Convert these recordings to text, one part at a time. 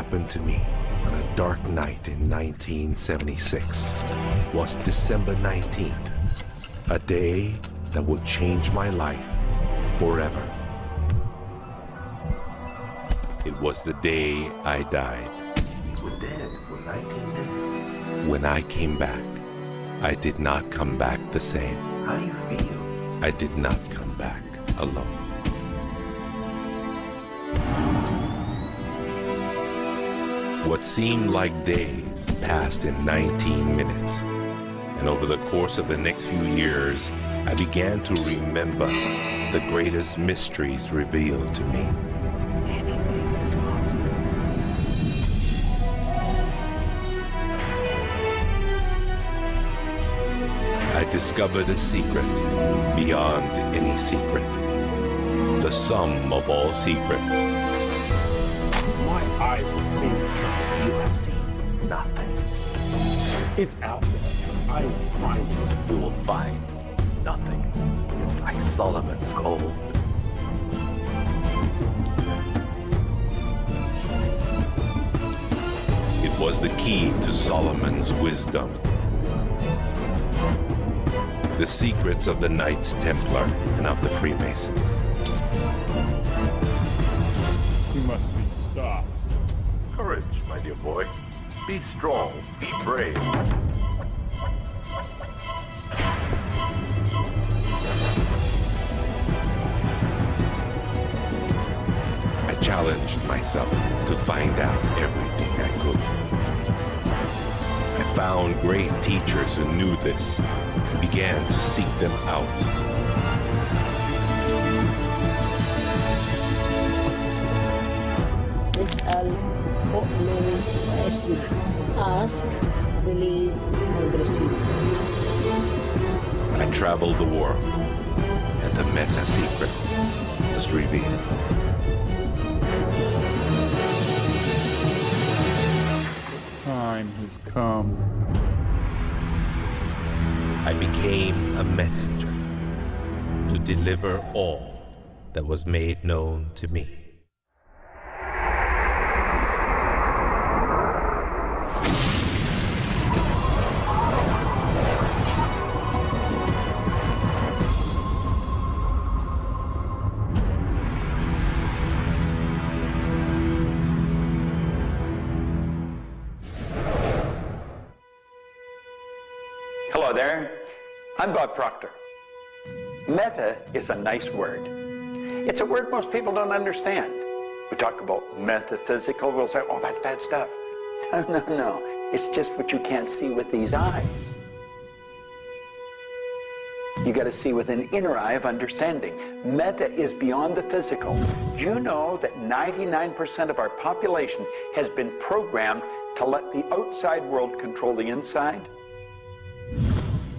happened to me on a dark night in 1976. It was December 19th, a day that would change my life forever. It was the day I died. You were dead for 19 minutes. When I came back, I did not come back the same. How do you feel? I did not come back alone. What seemed like days passed in 19 minutes. And over the course of the next few years, I began to remember the greatest mysteries revealed to me. Anything is possible. I discovered a secret beyond any secret. The sum of all secrets. My eyes have seen something. You have seen nothing. It's out there, and I will find it. You will find nothing. It's like Solomon's gold. It was the key to Solomon's wisdom. The secrets of the Knights Templar and of the Freemasons. We must be stopped. Courage, my dear boy. Be strong, be brave. I challenged myself to find out everything I could. I found great teachers who knew this and began to seek them out. اسأل أؤمن واسمع. Ask, believe, and receive. I traveled the world, and the meta secret was revealed. Time has come. I became a messenger to deliver all that was made known to me. Hello there, I'm Bob Proctor. Meta is a nice word. It's a word most people don't understand. We talk about metaphysical, we'll say, oh, that's bad stuff. No, it's just what you can't see with these eyes. You got to see with an inner eye of understanding. Meta is beyond the physical. Do you know that 99% of our population has been programmed to let the outside world control the inside?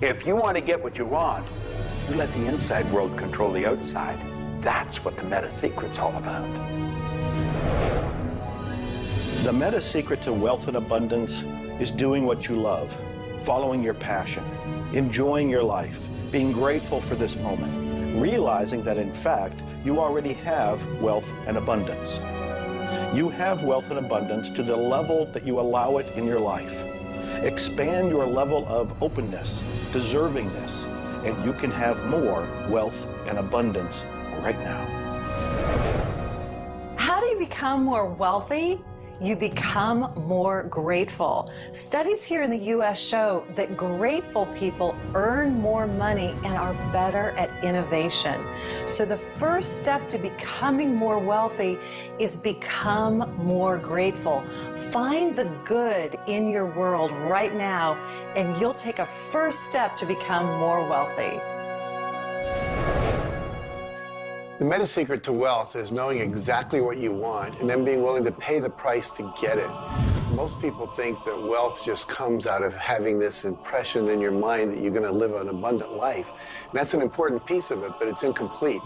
If you want to get what you want, you let the inside world control the outside. That's what the meta secret's all about. The meta secret to wealth and abundance is doing what you love, following your passion, enjoying your life, being grateful for this moment, realizing that in fact, you already have wealth and abundance. You have wealth and abundance to the level that you allow it in your life. Expand your level of openness, deservingness, and you can have more wealth and abundance right now. How do you become more wealthy? You become more grateful. Studies here in the U.S. show that grateful people earn more money and are better at innovation. So the first step to becoming more wealthy is become more grateful. Find the good in your world right now, and you'll take a first step to become more wealthy. The meta secret to wealth is knowing exactly what you want and then being willing to pay the price to get it. Most people think that wealth just comes out of having this impression in your mind that you're going to live an abundant life. And that's an important piece of it, but it's incomplete.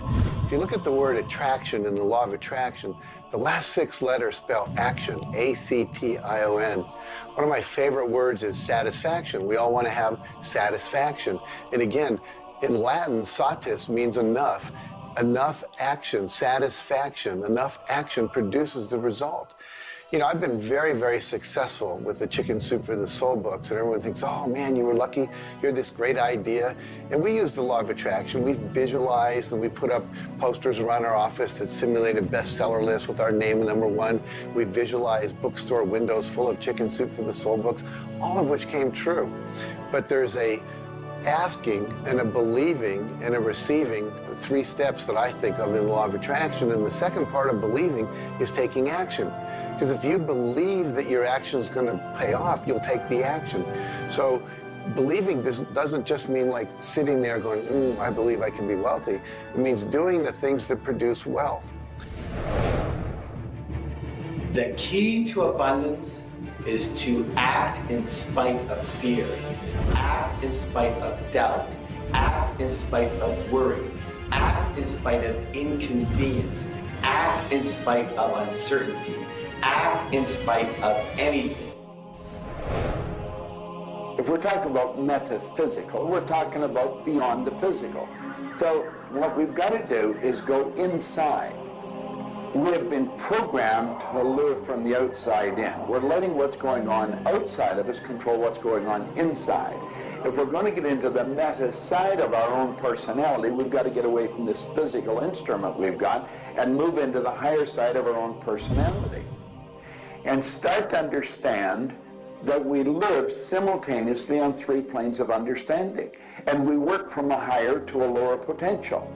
If you look at the word attraction in the law of attraction, the last 6 letters spell action, A-C-T-I-O-N. One of my favorite words is satisfaction. We all want to have satisfaction. And again, in Latin, satis means enough. Enough action, satisfaction, enough action produces the result. You know, I've been very, very successful with the Chicken Soup for the Soul books, and everyone thinks, oh man, you were lucky, you had this great idea. And we use the law of attraction. We visualize and we put up posters around our office that simulate a bestseller list with our name #1. We visualize bookstore windows full of Chicken Soup for the Soul books, all of which came true. But there's a asking and a believing and a receiving, the 3 steps that I think of in the law of attraction. And the second part of believing is taking action. Because if you believe that your action is going to pay off, you'll take the action. So believing doesn't just mean like sitting there going, I believe I can be wealthy. It means doing the things that produce wealth. The key to abundance is to act in spite of fear, act in spite of doubt, act in spite of worry, act in spite of inconvenience, act in spite of uncertainty, act in spite of anything. If we're talking about metaphysical, we're talking about beyond the physical. So what we've got to do is go inside. We have been programmed to live from the outside in. We're letting what's going on outside of us control what's going on inside. If we're going to get into the meta side of our own personality, we've got to get away from this physical instrument we've got and move into the higher side of our own personality. And start to understand that we live simultaneously on 3 planes of understanding. And we work from a higher to a lower potential.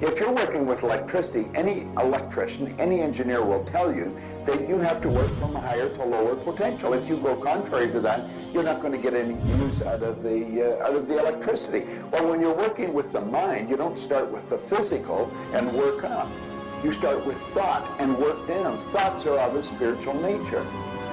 If you're working with electricity, any electrician, any engineer will tell you that you have to work from a higher to lower potential. If you go contrary to that, you're not going to get any use out of the electricity. Well, when you're working with the mind, you don't start with the physical and work up. You start with thought and work down. Thoughts are of a spiritual nature.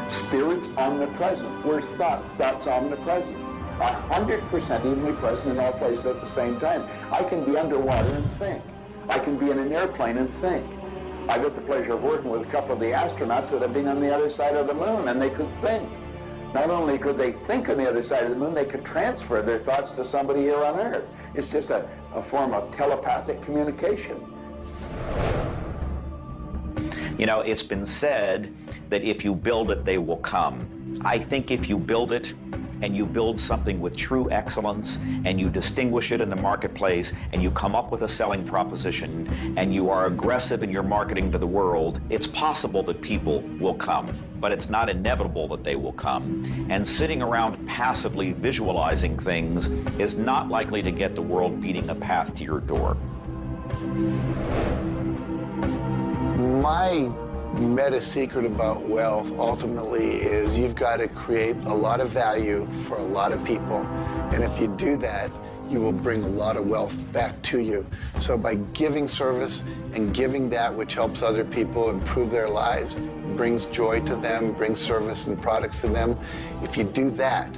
Spirit's omnipresent. Where's thought? Thought's omnipresent. 100% evenly present in all places at the same time. I can be underwater and think. I can be in an airplane and think. I've had the pleasure of working with a couple of the astronauts that have been on the other side of the moon, and they could think. Not only could they think on the other side of the moon, they could transfer their thoughts to somebody here on Earth. It's just a form of telepathic communication. You know, it's been said that if you build it, they will come. I think if you build it, and you build something with true excellence, and you distinguish it in the marketplace, and you come up with a selling proposition, and you are aggressive in your marketing to the world, it's possible that people will come. But it's not inevitable that they will come. And sitting around passively visualizing things is not likely to get the world beating a path to your door. My meta secret about wealth ultimately is you've got to create a lot of value for a lot of people. And if you do that, you will bring a lot of wealth back to you. So by giving service and giving that which helps other people improve their lives, brings joy to them, brings service and products to them, if you do that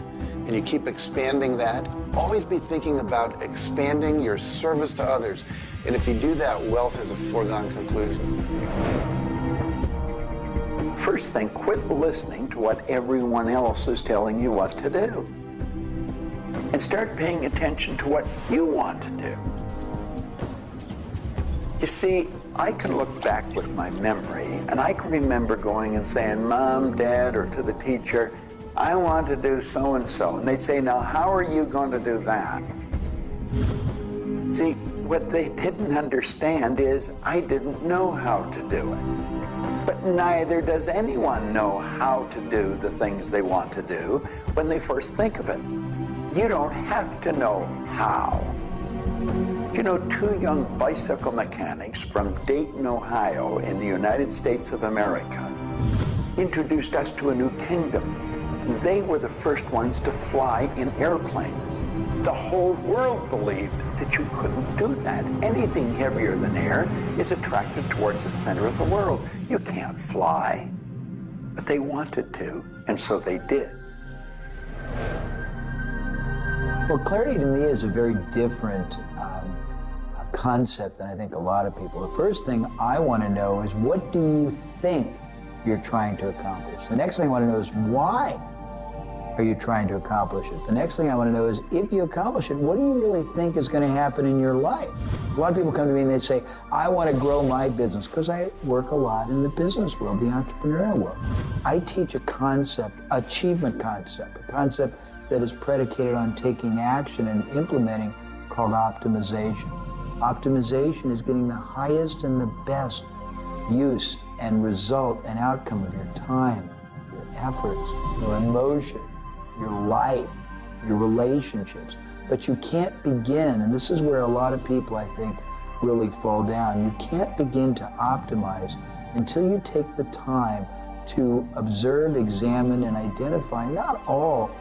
and you keep expanding that, always be thinking about expanding your service to others. And if you do that, wealth is a foregone conclusion. First thing, quit listening to what everyone else is telling you what to do. And start paying attention to what you want to do. You see, I can look back with my memory, and I can remember going and saying, Mom, Dad, or to the teacher, I want to do so-and-so. And they'd say, now, how are you going to do that? See, what they didn't understand is I didn't know how to do it. But neither does anyone know how to do the things they want to do when they first think of it. You don't have to know how. You know, 2 young bicycle mechanics from Dayton, Ohio, in the United States of America, introduced us to a new kingdom. They were the first ones to fly in airplanes. The whole world believed that you couldn't do that. Anything heavier than air is attracted towards the center of the world. You can't fly. But they wanted to, and so they did. Well, clarity to me is a very different concept than I think a lot of people. The first thing I want to know is, what do you think you're trying to accomplish? The next thing I want to know is, why are you trying to accomplish it? The next thing I want to know is, if you accomplish it, what do you really think is going to happen in your life? A lot of people come to me and they say, I want to grow my business, because I work a lot in the business world, the entrepreneurial world. I teach a concept, achievement concept, a concept that is predicated on taking action and implementing, called optimization. Optimization is getting the highest and the best use and result and outcome of your time, your efforts, your emotion, your life, your relationships. But you can't begin, and this is where a lot of people, I think, really fall down. You can't begin to optimize until you take the time to observe, examine, and identify not all,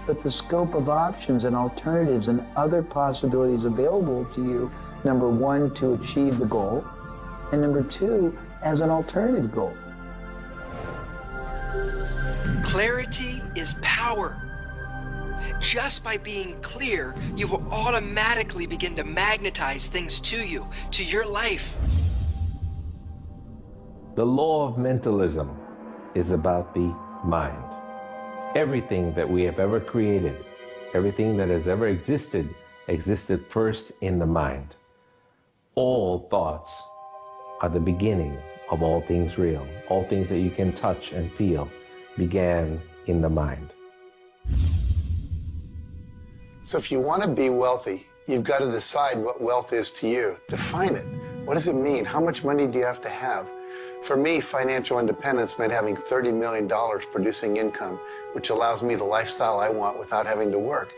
but the scope of options and alternatives and other possibilities available to you, number one, to achieve the goal, and number two, as an alternative goal. Clarity is power. Just by being clear, you will automatically begin to magnetize things to you, to your life. The law of mentalism is about the mind. Everything that we have ever created, everything that has ever existed, existed first in the mind. All thoughts are the beginning of all things real. All things that you can touch and feel began in the mind. So if you want to be wealthy, you've got to decide what wealth is to you. Define it. What does it mean? How much money do you have to have? For me, financial independence meant having $30 million producing income, which allows me the lifestyle I want without having to work.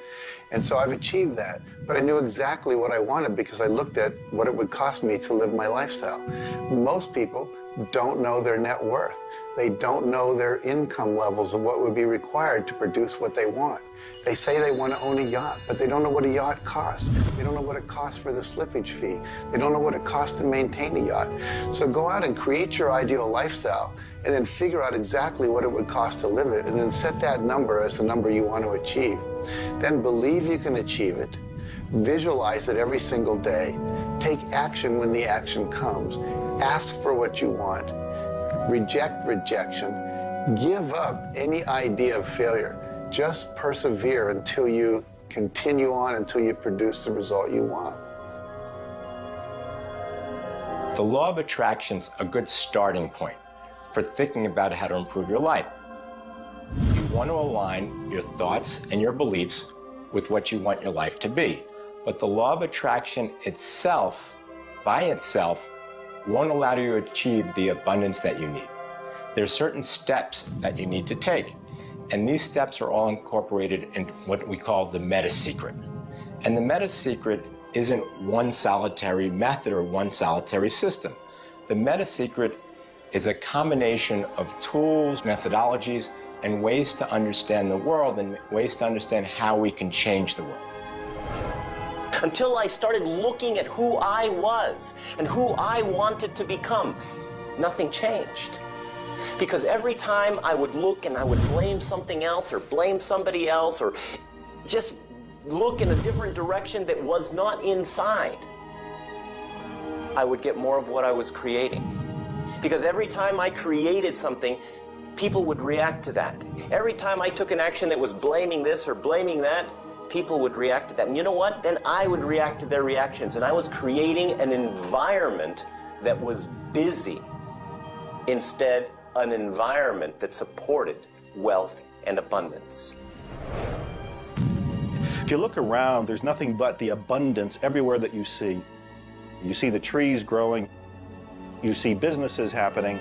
And so I've achieved that. But I knew exactly what I wanted because I looked at what it would cost me to live my lifestyle. Most people don't know their net worth. They don't know their income levels of what would be required to produce what they want. They say they want to own a yacht, but they don't know what a yacht costs. They don't know what it costs for the slippage fee. They don't know what it costs to maintain a yacht. So go out and create your ideal lifestyle and then figure out exactly what it would cost to live it, and then set that number as the number you want to achieve. Then believe you can achieve it. Visualize it every single day. Take action when the action comes. Ask for what you want. Reject rejection. Give up any idea of failure. Just persevere until you continue on, until you produce the result you want. The law of attraction's a good starting point for thinking about how to improve your life. You want to align your thoughts and your beliefs with what you want your life to be. But the law of attraction itself, by itself, won't allow you to achieve the abundance that you need. There are certain steps that you need to take, and these steps are all incorporated in what we call the meta secret. And the meta secret isn't one solitary method or one solitary system. The meta secret is a combination of tools, methodologies, and ways to understand the world and ways to understand how we can change the world. Until I started looking at who I was and who I wanted to become, nothing changed. Because every time I would look and I would blame something else or blame somebody else or just look in a different direction that was not inside, I would get more of what I was creating. Because every time I created something, people would react to that. Every time I took an action that was blaming this or blaming that, people would react to that. And you know what? Then I would react to their reactions. And I was creating an environment that was busy. Instead, an environment that supported wealth and abundance. If you look around, there's nothing but the abundance everywhere that you see. You see the trees growing. You see businesses happening.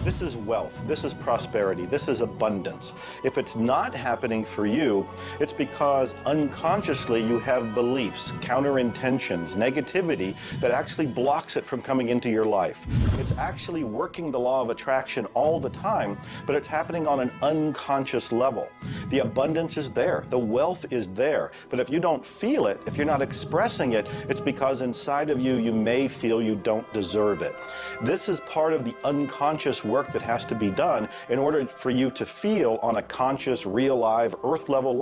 This is wealth, this is prosperity, this is abundance. If it's not happening for you, it's because unconsciously you have beliefs, counter-intentions, negativity that actually blocks it from coming into your life. It's actually working the law of attraction all the time, but it's happening on an unconscious level. The abundance is there, the wealth is there, but if you don't feel it, if you're not expressing it, it's because inside of you, you may feel you don't deserve it. This is part of the unconscious work that has to be done in order for you to feel on a conscious, real, live, earth level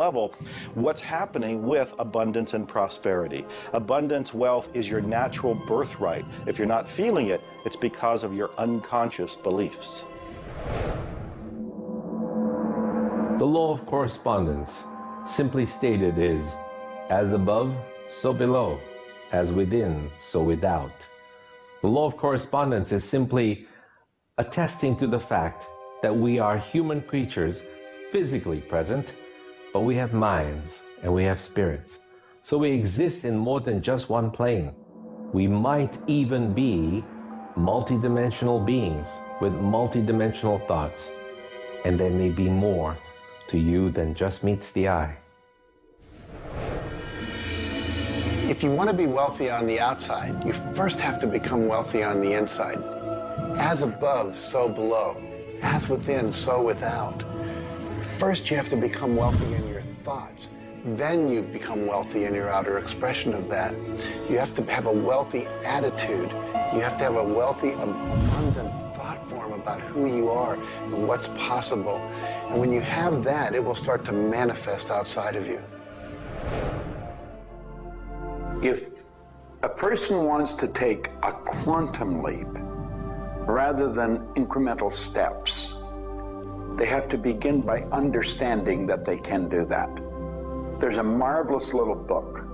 what's happening with abundance and prosperity. Abundance, wealth is your natural birthright. If you're not feeling it, it's because of your unconscious beliefs. The law of correspondence, simply stated, is as above, so below, as within, so without. The law of correspondence is simply attesting to the fact that we are human creatures physically present, but we have minds and we have spirits. So we exist in more than just one plane. We might even be multidimensional beings with multidimensional thoughts, and there may be more to you than just meets the eye. If you want to be wealthy on the outside, you first have to become wealthy on the inside. As above, so below. As within, so without. First, you have to become wealthy in your thoughts. Then you become wealthy in your outer expression of that. You have to have a wealthy attitude. You have to have a wealthy, abundant thought form about who you are and what's possible. And when you have that, it will start to manifest outside of you. If a person wants to take a quantum leap rather than incremental steps, they have to begin by understanding that they can do that. There's a marvelous little book.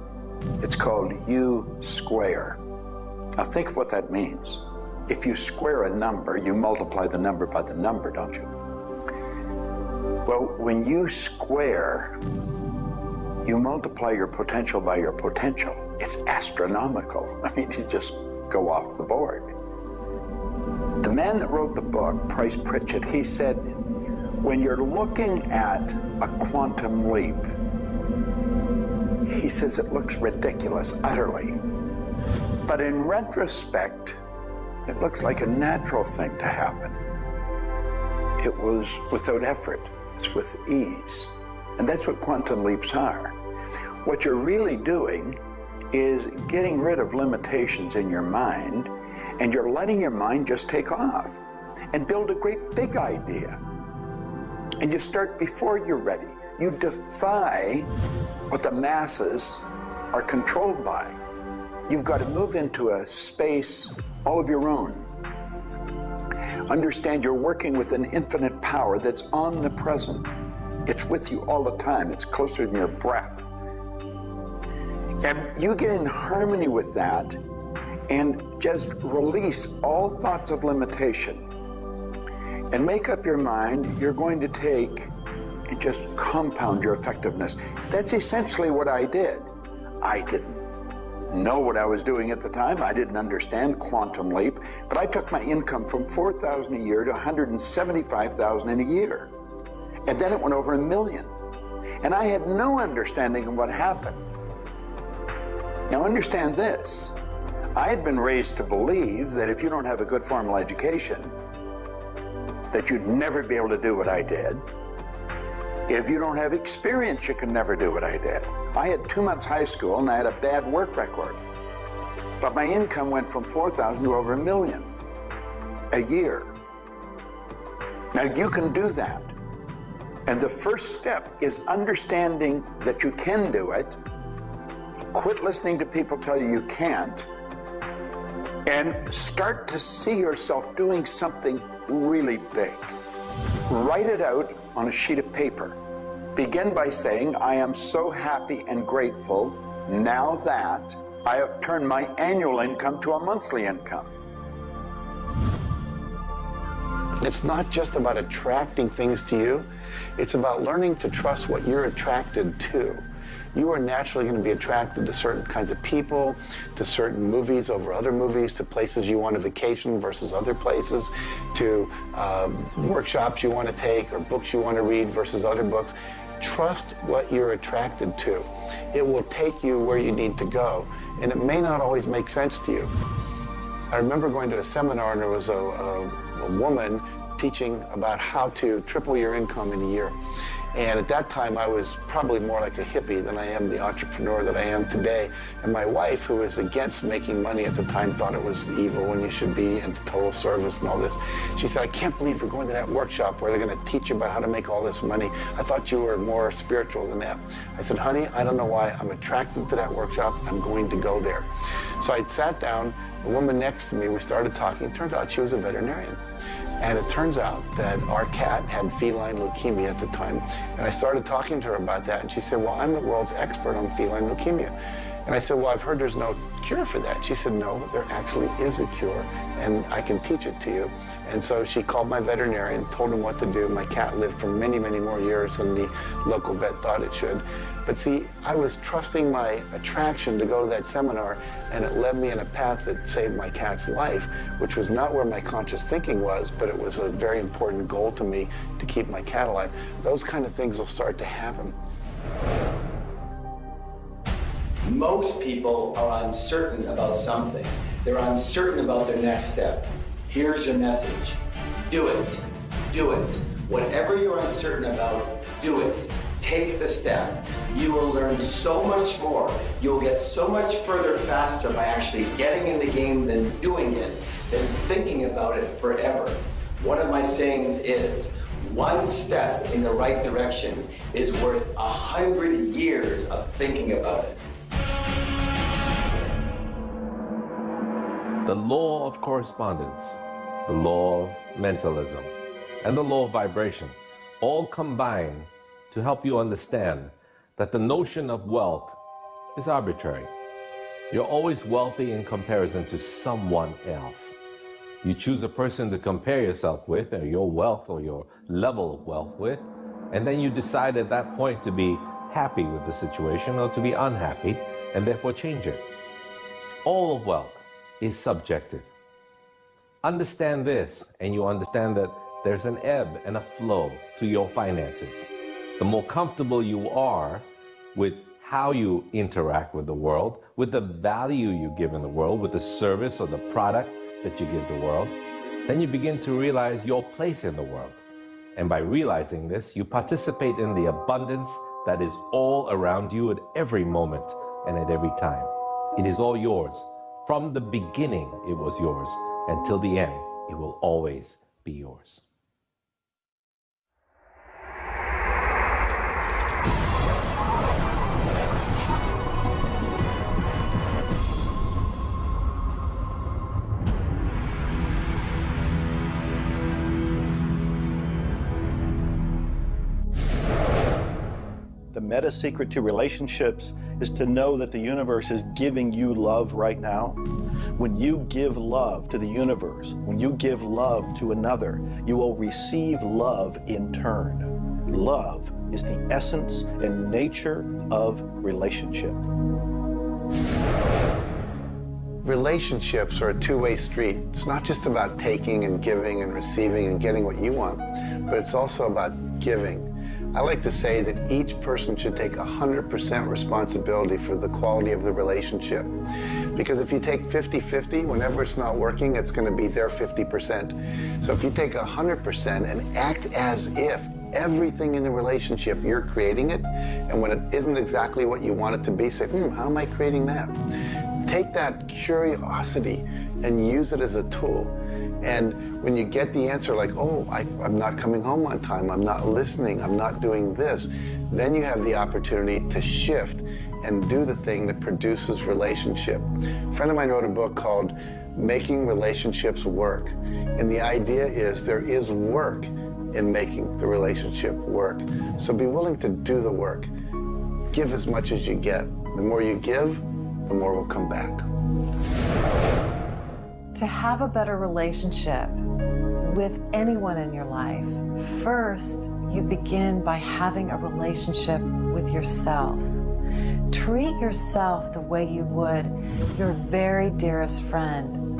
It's called U Square. Now think of what that means. If you square a number, you multiply the number by the number, don't you? Well, when you square, you multiply your potential by your potential. It's astronomical. I mean, you just go off the board. The man that wrote the book, Price Pritchett, he said, when you're looking at a quantum leap, he says it looks ridiculous, utterly. But in retrospect, it looks like a natural thing to happen. It was without effort. It's with ease. And that's what quantum leaps are. What you're really doing is getting rid of limitations in your mind, and you're letting your mind just take off and build a great big idea. And you start before you're ready. You defy what the masses are controlled by. You've got to move into a space all of your own. Understand you're working with an infinite power that's omnipresent. It's with you all the time. It's closer than your breath. And you get in harmony with that and just release all thoughts of limitation and make up your mind you're going to take and just compound your effectiveness. That's essentially what I did. I didn't know what I was doing at the time. I didn't understand quantum leap, but I took my income from $4,000 a year to $175,000 in a year. And then it went over $1 million. And I had no understanding of what happened. Now understand this. I had been raised to believe that if you don't have a good formal education, that you'd never be able to do what I did. If you don't have experience, you can never do what I did. I had 2 months high school and I had a bad work record. But my income went from $4,000 to over $1 million a year. Now you can do that. And the first step is understanding that you can do it. Quit listening to people tell you you can't. And start to see yourself doing something really big. Write it out on a sheet of paper. Begin by saying, I am so happy and grateful now that I have turned my annual income to a monthly income. It's not just about attracting things to you. It's about learning to trust what you're attracted to. You are naturally going to be attracted to certain kinds of people, to certain movies over other movies, to places you want to vacation versus other places, to workshops you want to take or books you want to read versus other books. Trust what you're attracted to. It will take you where you need to go, and it may not always make sense to you. I remember going to a seminar, and there was a woman teaching about how to triple your income in a year. And at that time, I was probably more like a hippie than I am the entrepreneur that I am today. And my wife, who was against making money at the time, thought it was evil when you should be in total service and all this. She said, I can't believe you're going to that workshop where they're going to teach you about how to make all this money. I thought you were more spiritual than that. I said, honey, I don't know why. I'm attracted to that workshop. I'm going to go there. So I sat down, the woman next to me, we started talking. It turns out she was a veterinarian. And it turns out that our cat had feline leukemia at the time. And I started talking to her about that, and she said, well, I'm the world's expert on feline leukemia. And I said, well, I've heard there's no cure for that. She said, no, there actually is a cure, and I can teach it to you. And so she called my veterinarian, told him what to do. My cat lived for many, many more years than the local vet thought it should. But see, I was trusting my attraction to go to that seminar, and it led me in a path that saved my cat's life, which was not where my conscious thinking was, but it was a very important goal to me to keep my cat alive. Those kind of things will start to happen. Most people are uncertain about something. They're uncertain about their next step. Here's your message. Do it. Do it. Whatever you're uncertain about, do it. Take the step. You will learn so much more. You'll get so much further faster by actually getting in the game than doing it, than thinking about it forever. One of my sayings is, one step in the right direction is worth 100 years of thinking about it. The law of correspondence, the law of mentalism, and the law of vibration all combine to help you understand that the notion of wealth is arbitrary. You're always wealthy in comparison to someone else. You choose a person to compare yourself with, or your wealth or your level of wealth with, and then you decide at that point to be happy with the situation or to be unhappy, and therefore change it. All of wealth is subjective. Understand this, and you understand that there's an ebb and a flow to your finances. The more comfortable you are with how you interact with the world, with the value you give in the world, with the service or the product that you give the world, then you begin to realize your place in the world. And by realizing this, you participate in the abundance that is all around you at every moment and at every time. It is all yours. From the beginning, it was yours. Until the end, it will always be yours. The meta secret to relationships is to know that the universe is giving you love right now. When you give love to the universe, when you give love to another, you will receive love in turn. Love is the essence and nature of relationship. Relationships are a two-way street. It's not just about taking and giving and receiving and getting what you want, but it's also about giving. I like to say that each person should take 100% responsibility for the quality of the relationship. Because if you take 50-50, whenever it's not working, it's going to be their 50%. So if you take 100% and act as if everything in the relationship, you're creating it, and when it isn't exactly what you want it to be, say, how am I creating that? Take that curiosity and use it as a tool. And when you get the answer like, oh, I'm not coming home on time, I'm not listening, I'm not doing this, then you have the opportunity to shift and do the thing that produces relationship. A friend of mine wrote a book called Making Relationships Work. And the idea is there is work in making the relationship work. So be willing to do the work. Give as much as you get. The more you give, the more will come back. To have a better relationship with anyone in your life, first you begin by having a relationship with yourself. Treat yourself the way you would your very dearest friend.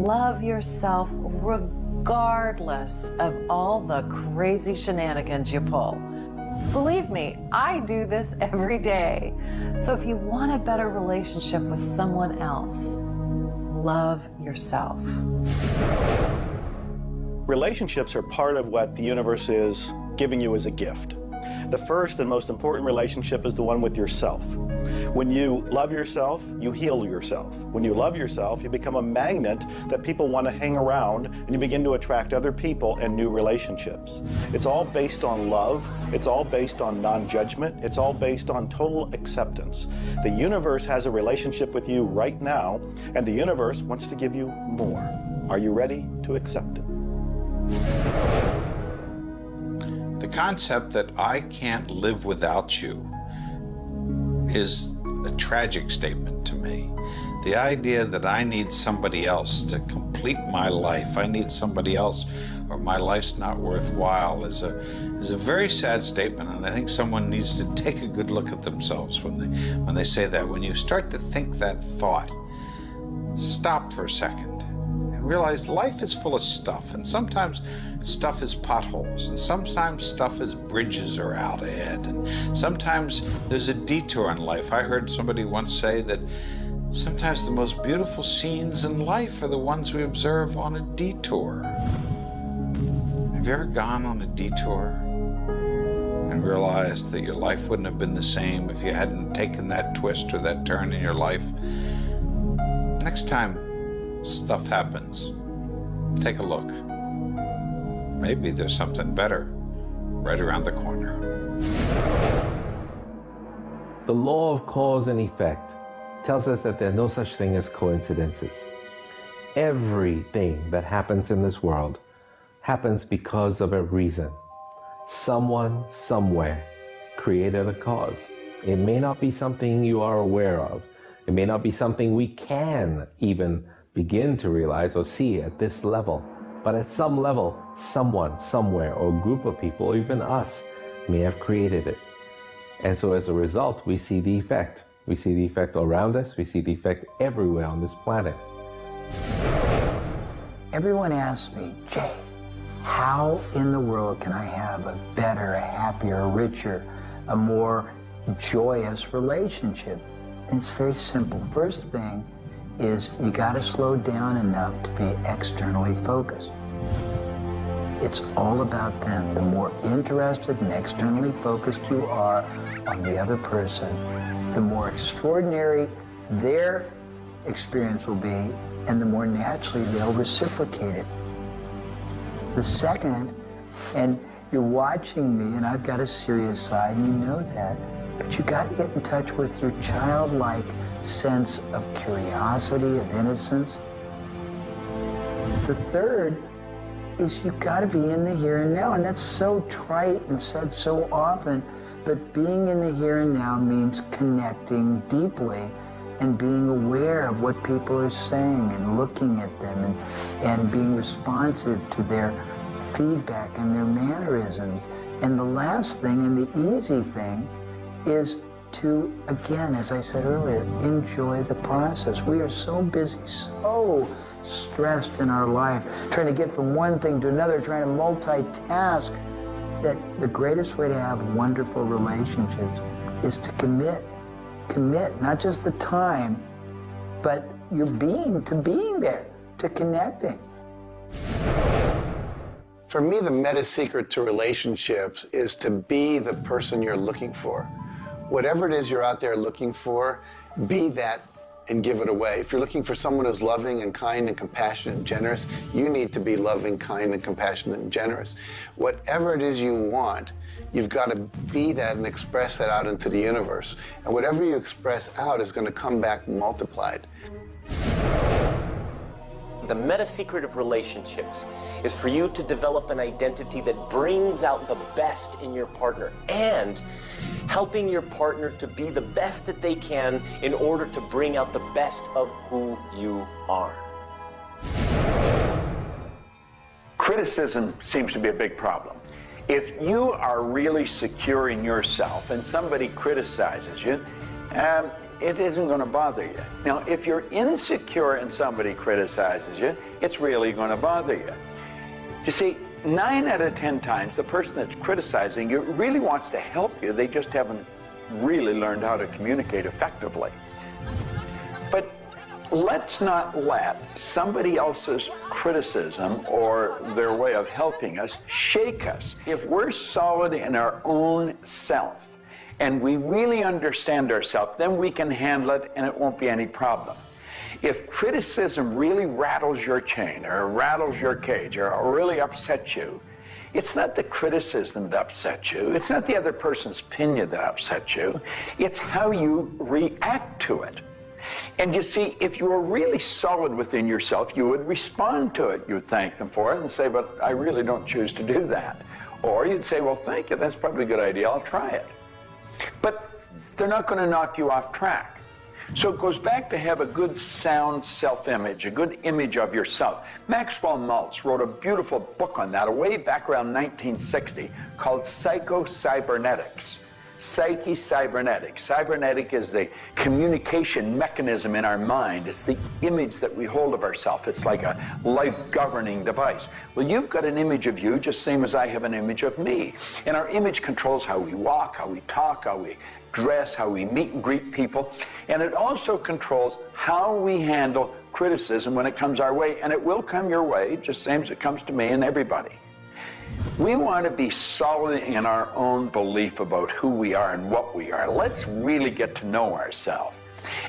Love yourself regardless of all the crazy shenanigans you pull. Believe me, I do this every day. So if you want a better relationship with someone else, love yourself. Relationships are part of what the universe is giving you as a gift. The first and most important relationship is the one with yourself. When you love yourself, you heal yourself. When you love yourself, you become a magnet that people want to hang around, and you begin to attract other people and new relationships. It's all based on love. It's all based on non-judgment. It's all based on total acceptance. The universe has a relationship with you right now, and the universe wants to give you more. Are you ready to accept it? The concept that I can't live without you is a tragic statement to me. The idea that I need somebody else to complete my life, I need somebody else or my life's not worthwhile is a very sad statement, and I think someone needs to take a good look at themselves when they say that. When you start to think that thought, stop for a second and realize life is full of stuff, and sometimes stuff is potholes, and sometimes stuff is bridges are out ahead, and sometimes there's a detour in life. I heard somebody once say that sometimes the most beautiful scenes in life are the ones we observe on a detour. Have you ever gone on a detour and realized that your life wouldn't have been the same if you hadn't taken that twist or that turn in your life? Next time stuff happens, take a look. Maybe there's something better right around the corner. The law of cause and effect tells us that there's no such thing as coincidences. Everything that happens in this world happens because of a reason. Someone, somewhere, created a cause. It may not be something you are aware of. It may not be something we can even begin to realize or see at this level. But at some level, someone, somewhere, or a group of people, or even us, may have created it. And so as a result, we see the effect. We see the effect around us. We see the effect everywhere on this planet. Everyone asks me, Jay, how in the world can I have a better, a happier, a richer, a more joyous relationship? And it's very simple. First thing is you got to slow down enough to be externally focused. It's all about them. The more interested and externally focused you are on the other person, the more extraordinary their experience will be, and the more naturally they'll reciprocate it. The second, and you're watching me, and I've got a serious side, and you know that, but you got to get in touch with your childlike sense of curiosity, of innocence. The third is you got to be in the here and now, and that's so trite and said so often, but being in the here and now means connecting deeply and being aware of what people are saying and looking at them and being responsive to their feedback and their mannerisms. And the last thing, and the easy thing, is to, again, as I said earlier, enjoy the process. We are so busy, so stressed in our life, trying to get from one thing to another, trying to multitask, that the greatest way to have wonderful relationships is to commit, not just the time, but your being, to being there, to connecting. For me, the meta secret to relationships is to be the person you're looking for. Whatever it is you're out there looking for, be that and give it away. If you're looking for someone who's loving and kind and compassionate and generous, you need to be loving, kind, and compassionate and generous. Whatever it is you want, you've got to be that and express that out into the universe. And whatever you express out is going to come back multiplied. The meta secret of relationships is for you to develop an identity that brings out the best in your partner and helping your partner to be the best that they can in order to bring out the best of who you are. Criticism seems to be a big problem. If you are really secure in yourself and somebody criticizes you, it isn't going to bother you. Now, if you're insecure and somebody criticizes you, it's really going to bother you. You see, 9 out of 10 times, the person that's criticizing you really wants to help you. They just haven't really learned how to communicate effectively. But let's not let somebody else's criticism or their way of helping us shake us. If we're solid in our own self, and we really understand ourselves, then we can handle it and it won't be any problem. If criticism really rattles your chain or rattles your cage or really upsets you, it's not the criticism that upsets you. It's not the other person's opinion that upsets you. It's how you react to it. And you see, if you were really solid within yourself, you would respond to it. You would thank them for it and say, but I really don't choose to do that. Or you'd say, well, thank you, that's probably a good idea, I'll try it. But they're not going to knock you off track. So it goes back to have a good, sound self-image, a good image of yourself. Maxwell Maltz wrote a beautiful book on that way back around 1960 called Psycho-Cybernetics. Psyche-Cybernetics. Cybernetic is the communication mechanism in our mind. It's the image that we hold of ourselves. It's like a life-governing device. Well, you've got an image of you just same as I have an image of me. And our image controls how we walk, how we talk, how we dress, how we meet and greet people. And it also controls how we handle criticism when it comes our way. And it will come your way, just same as it comes to me and everybody. We want to be solid in our own belief about who we are and what we are. Let's really get to know ourselves.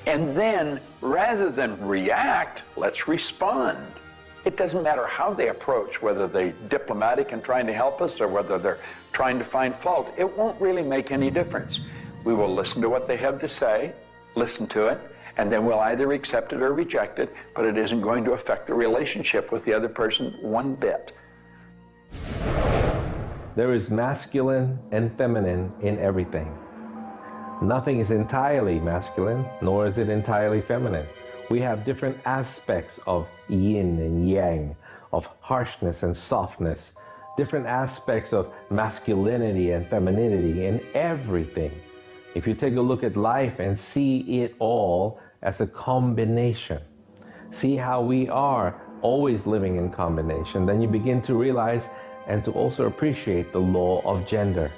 And then, rather than react, let's respond. It doesn't matter how they approach, whether they're diplomatic and trying to help us or whether they're trying to find fault. It won't really make any difference. We will listen to what they have to say, listen to it, and then we'll either accept it or reject it, but it isn't going to affect the relationship with the other person one bit. There is masculine and feminine in everything. Nothing is entirely masculine, nor is it entirely feminine. We have different aspects of yin and yang, of harshness and softness, different aspects of masculinity and femininity in everything. If you take a look at life and see it all as a combination, see how we are always living in combination, then you begin to realize and to also appreciate the law of gender.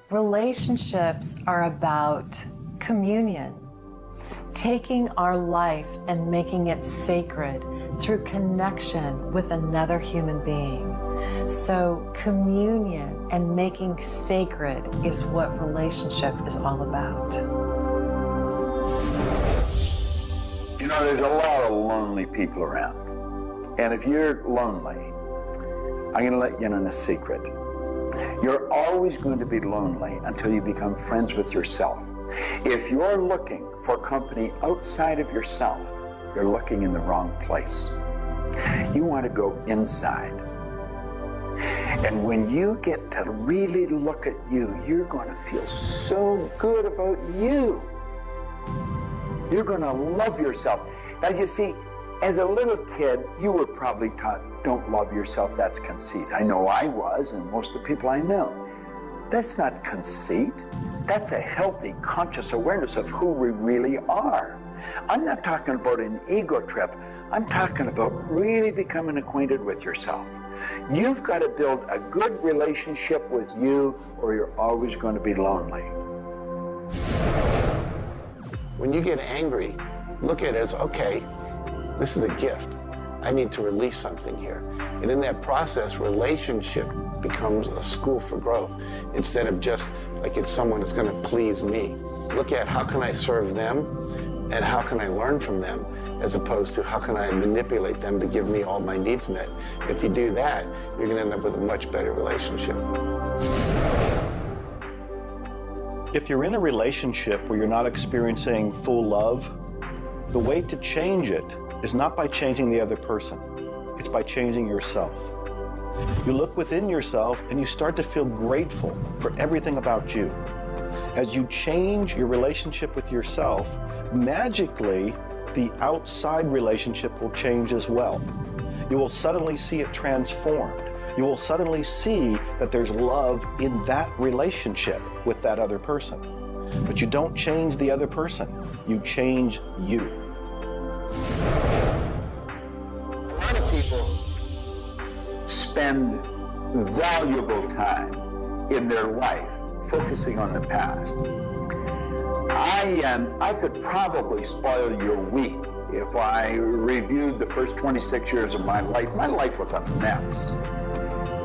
Relationships are about communion, taking our life and making it sacred through connection with another human being. So communion and making sacred is what relationship is all about. You know, there's a lot of lonely people around. And if you're lonely, I'm going to let you in on a secret. You're always going to be lonely until you become friends with yourself. If you're looking for company outside of yourself, you're looking in the wrong place. You want to go inside. And when you get to really look at you, you're going to feel so good about you. You're going to love yourself. Now, you see, as a little kid, you were probably taught, don't love yourself, that's conceit. I know I was, and most of the people I know. That's not conceit. That's a healthy, conscious awareness of who we really are. I'm not talking about an ego trip. I'm talking about really becoming acquainted with yourself. You've got to build a good relationship with you, or you're always going to be lonely. When you get angry, look at it as, okay, this is a gift. I need to release something here. And in that process, relationship becomes a school for growth instead of just like it's someone that's going to please me. Look at how can I serve them and how can I learn from them, as opposed to how can I manipulate them to give me all my needs met. If you do that, you're going to end up with a much better relationship. If you're in a relationship where you're not experiencing full love, the way to change it is not by changing the other person. It's by changing yourself. You look within yourself and you start to feel grateful for everything about you. As you change your relationship with yourself, magically, the outside relationship will change as well. You will suddenly see it transformed. You will suddenly see that there's love in that relationship with that other person. But you don't change the other person, you change you. A lot of people spend valuable time in their life focusing on the past. I could probably spoil your week if I reviewed the first 26 years of my life. My life was a mess.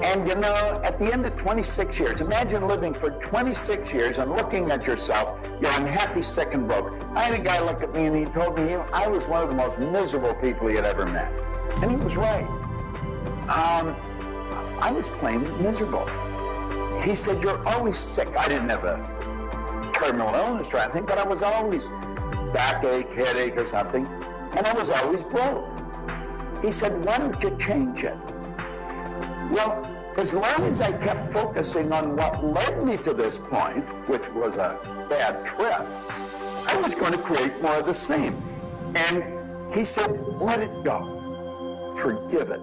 And you know, at the end of 26 years, imagine living for 26 years and looking at yourself, you're unhappy, sick, and broke. I had a guy look at me and he told me I was one of the most miserable people he had ever met. And he was right. I was plain miserable. He said, you're always sick. I didn't have a terminal illness or anything, but I was always backache, headache, or something, and I was always broke. He said, why don't you change it? Well, as long as I kept focusing on what led me to this point, which was a bad trip, I was going to create more of the same. And he said, let it go. Forgive it.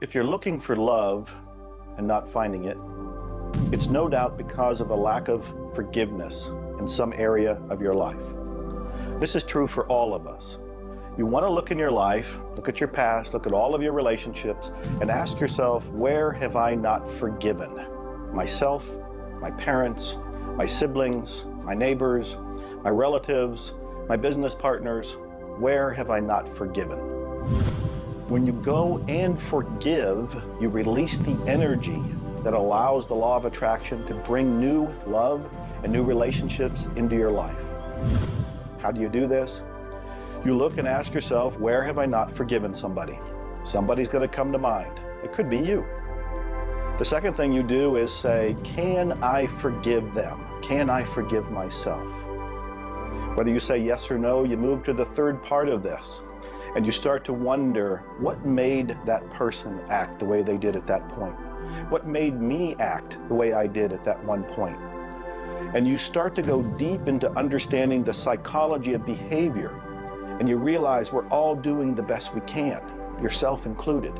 If you're looking for love and not finding it, it's no doubt because of a lack of forgiveness in some area of your life. This is true for all of us. You want to look in your life, look at your past, look at all of your relationships, and ask yourself, where have I not forgiven? Myself, my parents, my siblings, my neighbors, my relatives, my business partners, where have I not forgiven? When you go and forgive, you release the energy that allows the law of attraction to bring new love and new relationships into your life. How do you do this? You look and ask yourself, where have I not forgiven somebody? Somebody's going to come to mind. It could be you. The second thing you do is say, can I forgive them? Can I forgive myself? Whether you say yes or no, you move to the third part of this, and you start to wonder, what made that person act the way they did at that point? What made me act the way I did at that one point? And you start to go deep into understanding the psychology of behavior, and you realize we're all doing the best we can, yourself included.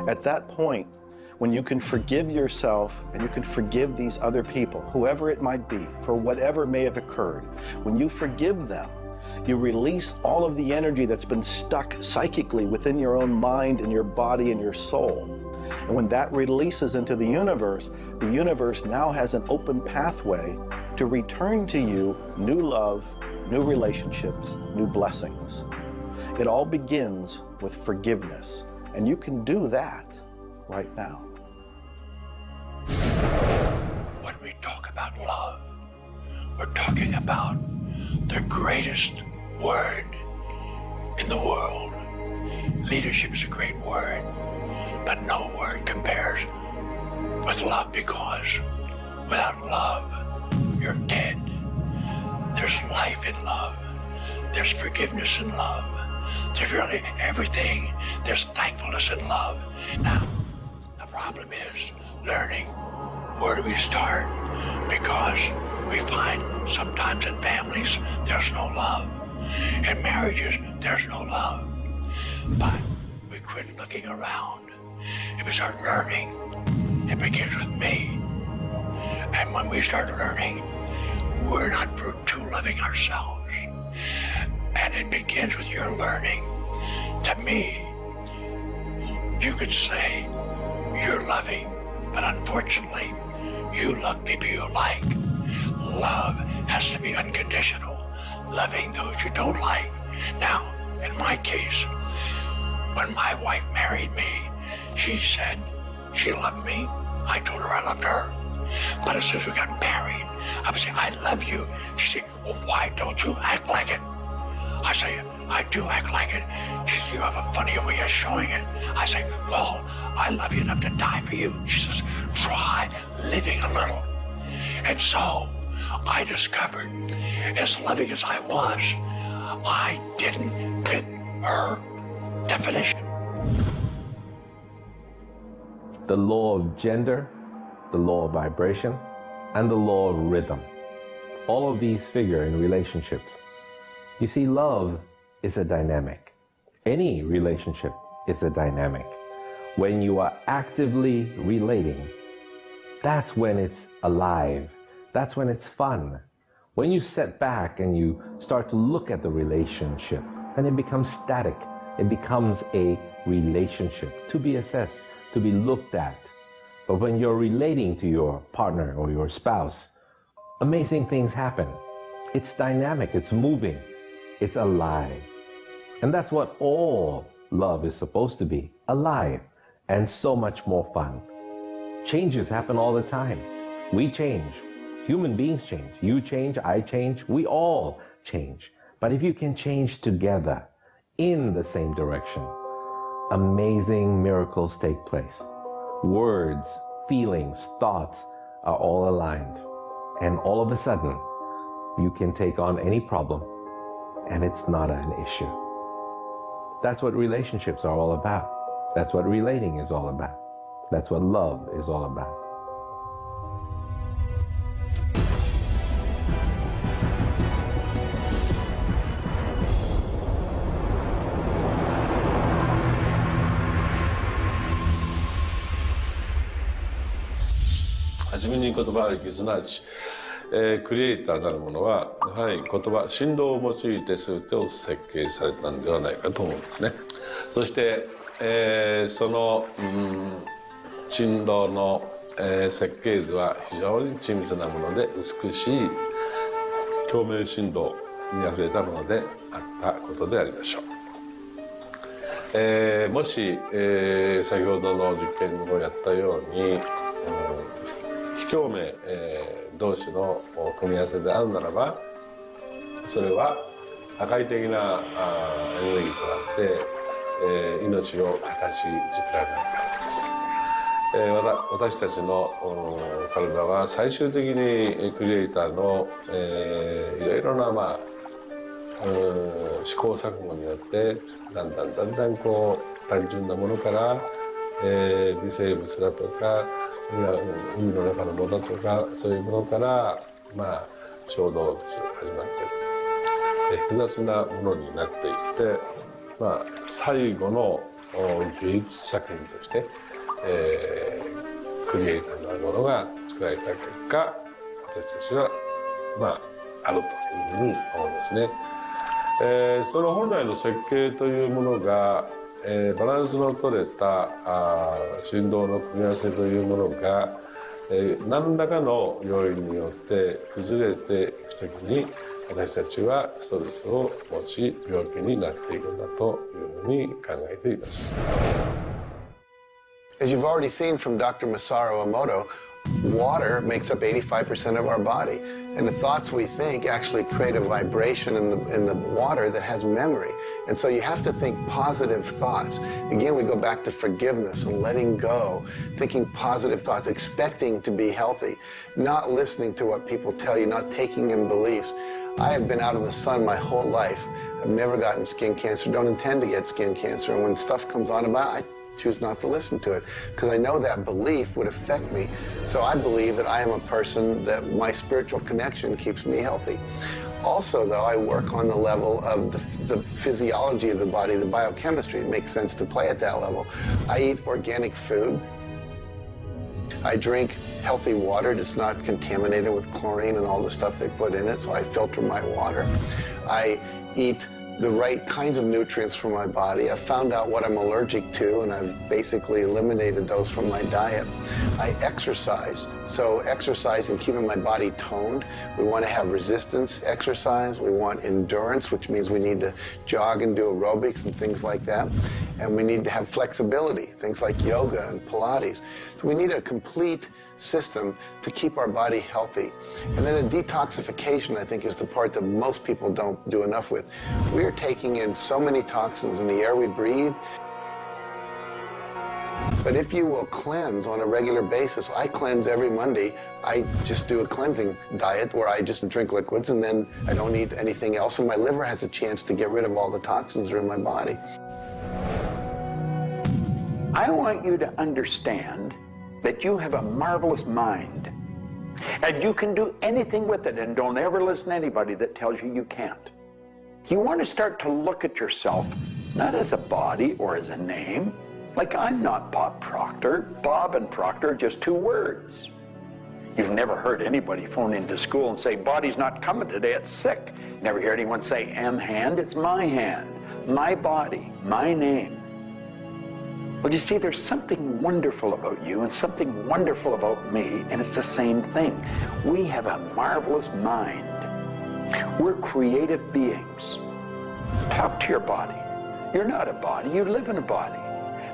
At that point, when you can forgive yourself and you can forgive these other people, whoever it might be, for whatever may have occurred, when you forgive them, you release all of the energy that's been stuck psychically within your own mind and your body and your soul. And when that releases into the universe now has an open pathway to return to you new love, new relationships, new blessings. It all begins with forgiveness, and you can do that right now. When we talk about love, we're talking about the greatest word in the world. Leadership is a great word, but no word compares with love, because without love, you're dead. There's life in love. There's forgiveness in love. There's really everything. There's thankfulness in love. Now, the problem is learning where do we start, because we find sometimes in families there's no love. In marriages, there's no love. But we quit looking around and we start learning. It begins with me. And when we start learning, we're not too loving ourselves. And it begins with your learning. To me, you could say you're loving, but unfortunately, you love people you like. Love has to be unconditional, loving those you don't like. Now, in my case, when my wife married me, she said she loved me. I told her I loved her. But as soon as we got married, I would say, I love you. She said, well, why don't you act like it? I say, I do act like it. She says, you have a funny way of showing it. I say, well, I love you enough to die for you. She says, try living a little. And so I discovered, as loving as I was, I didn't fit her definition. The law of gender, the law of vibration, and the law of rhythm. All of these figure in relationships. You see, love is a dynamic. Any relationship is a dynamic. When you are actively relating, that's when it's alive. That's when it's fun. When you sit back and you start to look at the relationship, then it becomes static. It becomes a relationship to be assessed, to be looked at. But when you're relating to your partner or your spouse, amazing things happen. It's dynamic, it's moving, it's alive. And that's what all love is supposed to be, alive, and so much more fun. Changes happen all the time. We change. Human beings change. You change, I change, we all change. But if you can change together in the same direction, amazing miracles take place. Words, feelings, thoughts are all aligned. And all of a sudden, You can take on any problem, and it's not an issue. That's what relationships are all about. That's what relating is all about. That's what love is all about.はじめに言葉ありき、すなわち、クリエイターなるものはやはり言葉、振動を用いて全てを設計されたんではないかと思うんですね。そして、その、振動の、設計図は非常に緻密なもので美しい共鳴振動にあふれたものであったことでありましょう。もし、先ほどの実験をやったように、非共鳴、同士の組み合わせであるならば、それは破壊的なエネルギーとなって、命を形作られないからです。私たちの体は最終的にクリエイターの、いろいろな、試行錯誤によってだんだんこう単純なものから、微生物だとか海の中のものとかそういうものから、小動物始まって複雑なものになっていって、最後の芸術作品として、クリエイターなるものが作られた結果、私たちはあるというふうに思うんですね。その本来の設計というものが、バランスの取れた振動の組み合わせというものが、何らかの要因によって崩れていくときに、私たちはストレスを持ち病気になっているんだというふうに考えています。As you've already seen from Dr. Masaru Emoto, water makes up 85% of our body, and the thoughts we think actually create a vibration in the water that has memory. And so you have to think positive thoughts. Again, we go back to forgiveness and letting go, thinking positive thoughts, expecting to be healthy, not listening to what people tell you, not taking in beliefs. I have been out in the sun my whole life. I've never gotten skin cancer, don't intend to get skin cancer, and when stuff comes on about it, I choose not to listen to it because I know that belief would affect me. So I believe that I am a person that my spiritual connection keeps me healthy. Also, though, I work on the level of the physiology of the body, the biochemistry. It makes sense to play at that level. I eat organic food. I drink healthy water that's not contaminated with chlorine and all the stuff they put in it, so I filter my water. I eat the right kinds of nutrients for my body. I've found out what I'm allergic to, and I've basically eliminated those from my diet. I exercise, so exercise and keeping my body toned. We want to have resistance exercise. We want endurance, which means we need to jog and do aerobics and things like that. And we need to have flexibility, things like yoga and Pilates. So we need a complete system to keep our body healthy. And then a detoxification, I think, is the part that most people don't do enough with. We're taking in so many toxins in the air we breathe. But if you will cleanse on a regular basis, I cleanse every Monday. I just do a cleansing diet where I just drink liquids and then I don't eat anything else, and my liver has a chance to get rid of all the toxins that are in my body. I want you to understand that you have a marvelous mind, and you can do anything with it, and don't ever listen to anybody that tells you you can't. You want to start to look at yourself not as a body or as a name. Like, I'm not Bob Proctor. Bob and Proctor are just two words. You've never heard anybody phone into school and say, body's not coming today, it's sick. Never hear anyone say, hand, it's my hand, my body, my name. Well, you see, there's something wonderful about you and something wonderful about me, and it's the same thing. We have a marvelous mind. We're creative beings. Talk to your body. You're not a body, you live in a body.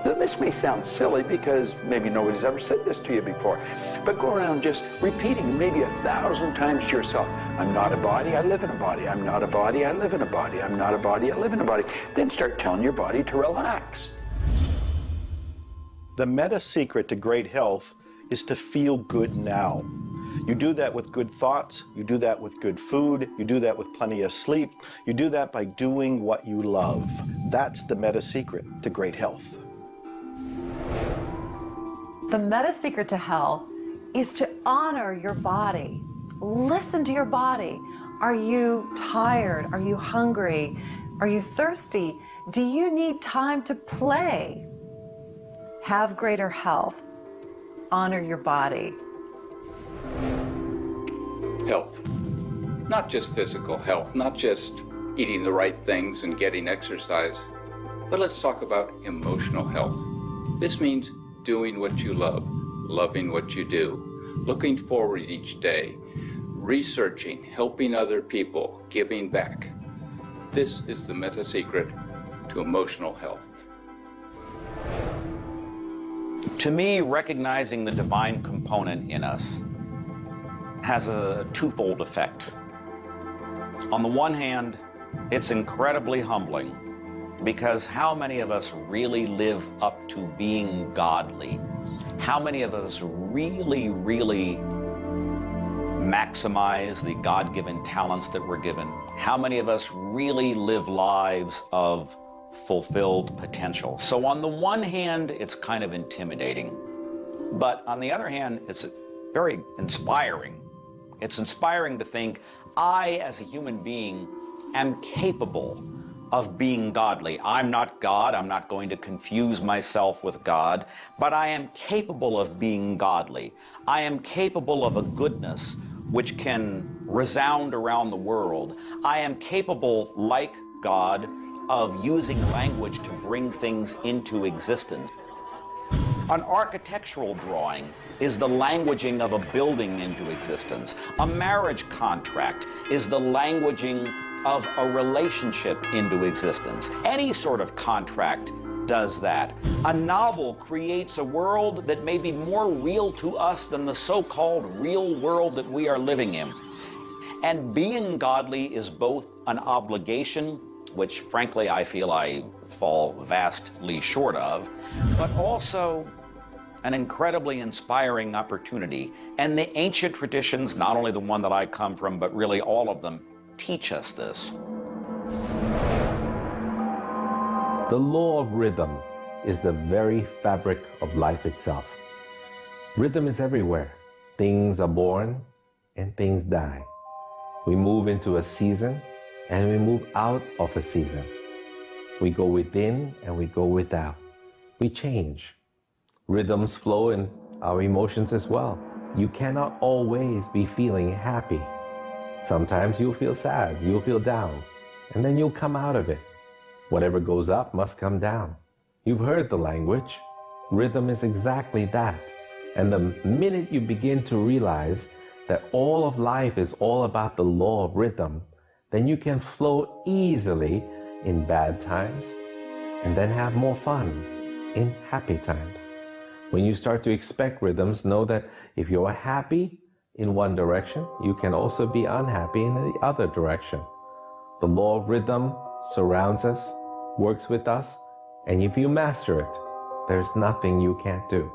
Now, this may sound silly because maybe nobody's ever said this to you before, but go around just repeating maybe 1,000 times to yourself, I'm not a body, I live in a body. I'm not a body, I live in a body. I'm not a body, I live in a body. Then start telling your body to relax. The meta secret to great health is to feel good now. You do that with good thoughts, you do that with good food, you do that with plenty of sleep, you do that by doing what you love. That's the meta secret to great health. The meta secret to health is to honor your body. Listen to your body. Are you tired? Are you hungry? Are you thirsty? Do you need time to play? Have greater health. Honor your body. Health. Not just physical health, not just eating the right things and getting exercise, but let's talk about emotional health. This means doing what you love, loving what you do, looking forward each day, researching, helping other people, giving back. This is the meta secret to emotional health. To me, recognizing the divine component in us has a twofold effect. On the one hand, it's incredibly humbling, because how many of us really live up to being godly? How many of us really maximize the God-given talents that we're given? How many of us really live lives of fulfilled potential? So on the one hand, it's kind of intimidating, but on the other hand, it's very inspiring. It's inspiring to think, I, as a human being, am capable of being godly. I'm not God. I'm not going to confuse myself with God, but I am capable of being godly. I am capable of a goodness which can resound around the world. I am capable, like God, of using language to bring things into existence. An architectural drawing is the languaging of a building into existence. A marriage contract is the languaging of a relationship into existence. Any sort of contract does that. A novel creates a world that may be more real to us than the so-called real world that we are living in. And being godly is both an obligation, which frankly I feel I fall vastly short of, but also an incredibly inspiring opportunity. And the ancient traditions, not only the one that I come from, but really all of them, teach us this. The law of rhythm is the very fabric of life itself. Rhythm is everywhere. Things are born and things die. We move into a season and we move out of a season. We go within and we go without. We change. Rhythms flow in our emotions as well. You cannot always be feeling happy. Sometimes you'll feel sad, you'll feel down, and then you'll come out of it. Whatever goes up must come down. You've heard the language. Rhythm is exactly that. And the minute you begin to realize that all of life is all about the law of rhythm, then you can flow easily in bad times and then have more fun in happy times. When you start to expect rhythms, know that if you're happy in one direction, you can also be unhappy in the other direction. The law of rhythm surrounds us, works with us, and if you master it, there's nothing you can't do.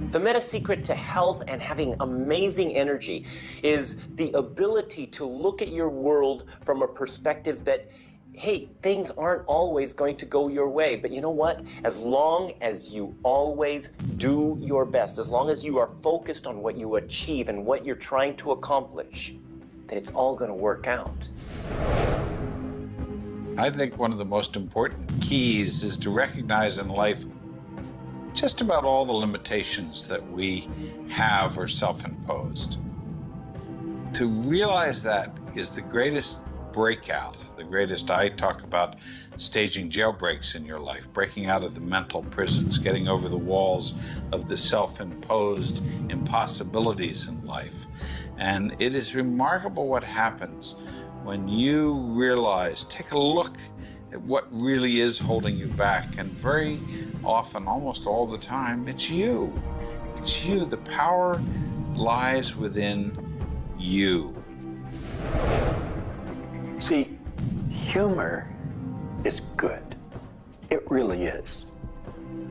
The meta secret to health and having amazing energy is the ability to look at your world from a perspective that, hey, things aren't always going to go your way, but you know what? As long as you always do your best, as long as you are focused on what you achieve and what you're trying to accomplish, then it's all going to work out. I think one of the most important keys is to recognize in life just about all the limitations that we have are self-imposed. To realize that is the greatest breakout, the greatest. I talk about staging jailbreaks in your life, breaking out of the mental prisons, getting over the walls of the self-imposed impossibilities in life. And it is remarkable what happens when you realize, take a look at what really is holding you back. And very often, almost all the time, it's you. It's you. The power lies within you. See, humor is good. It really is.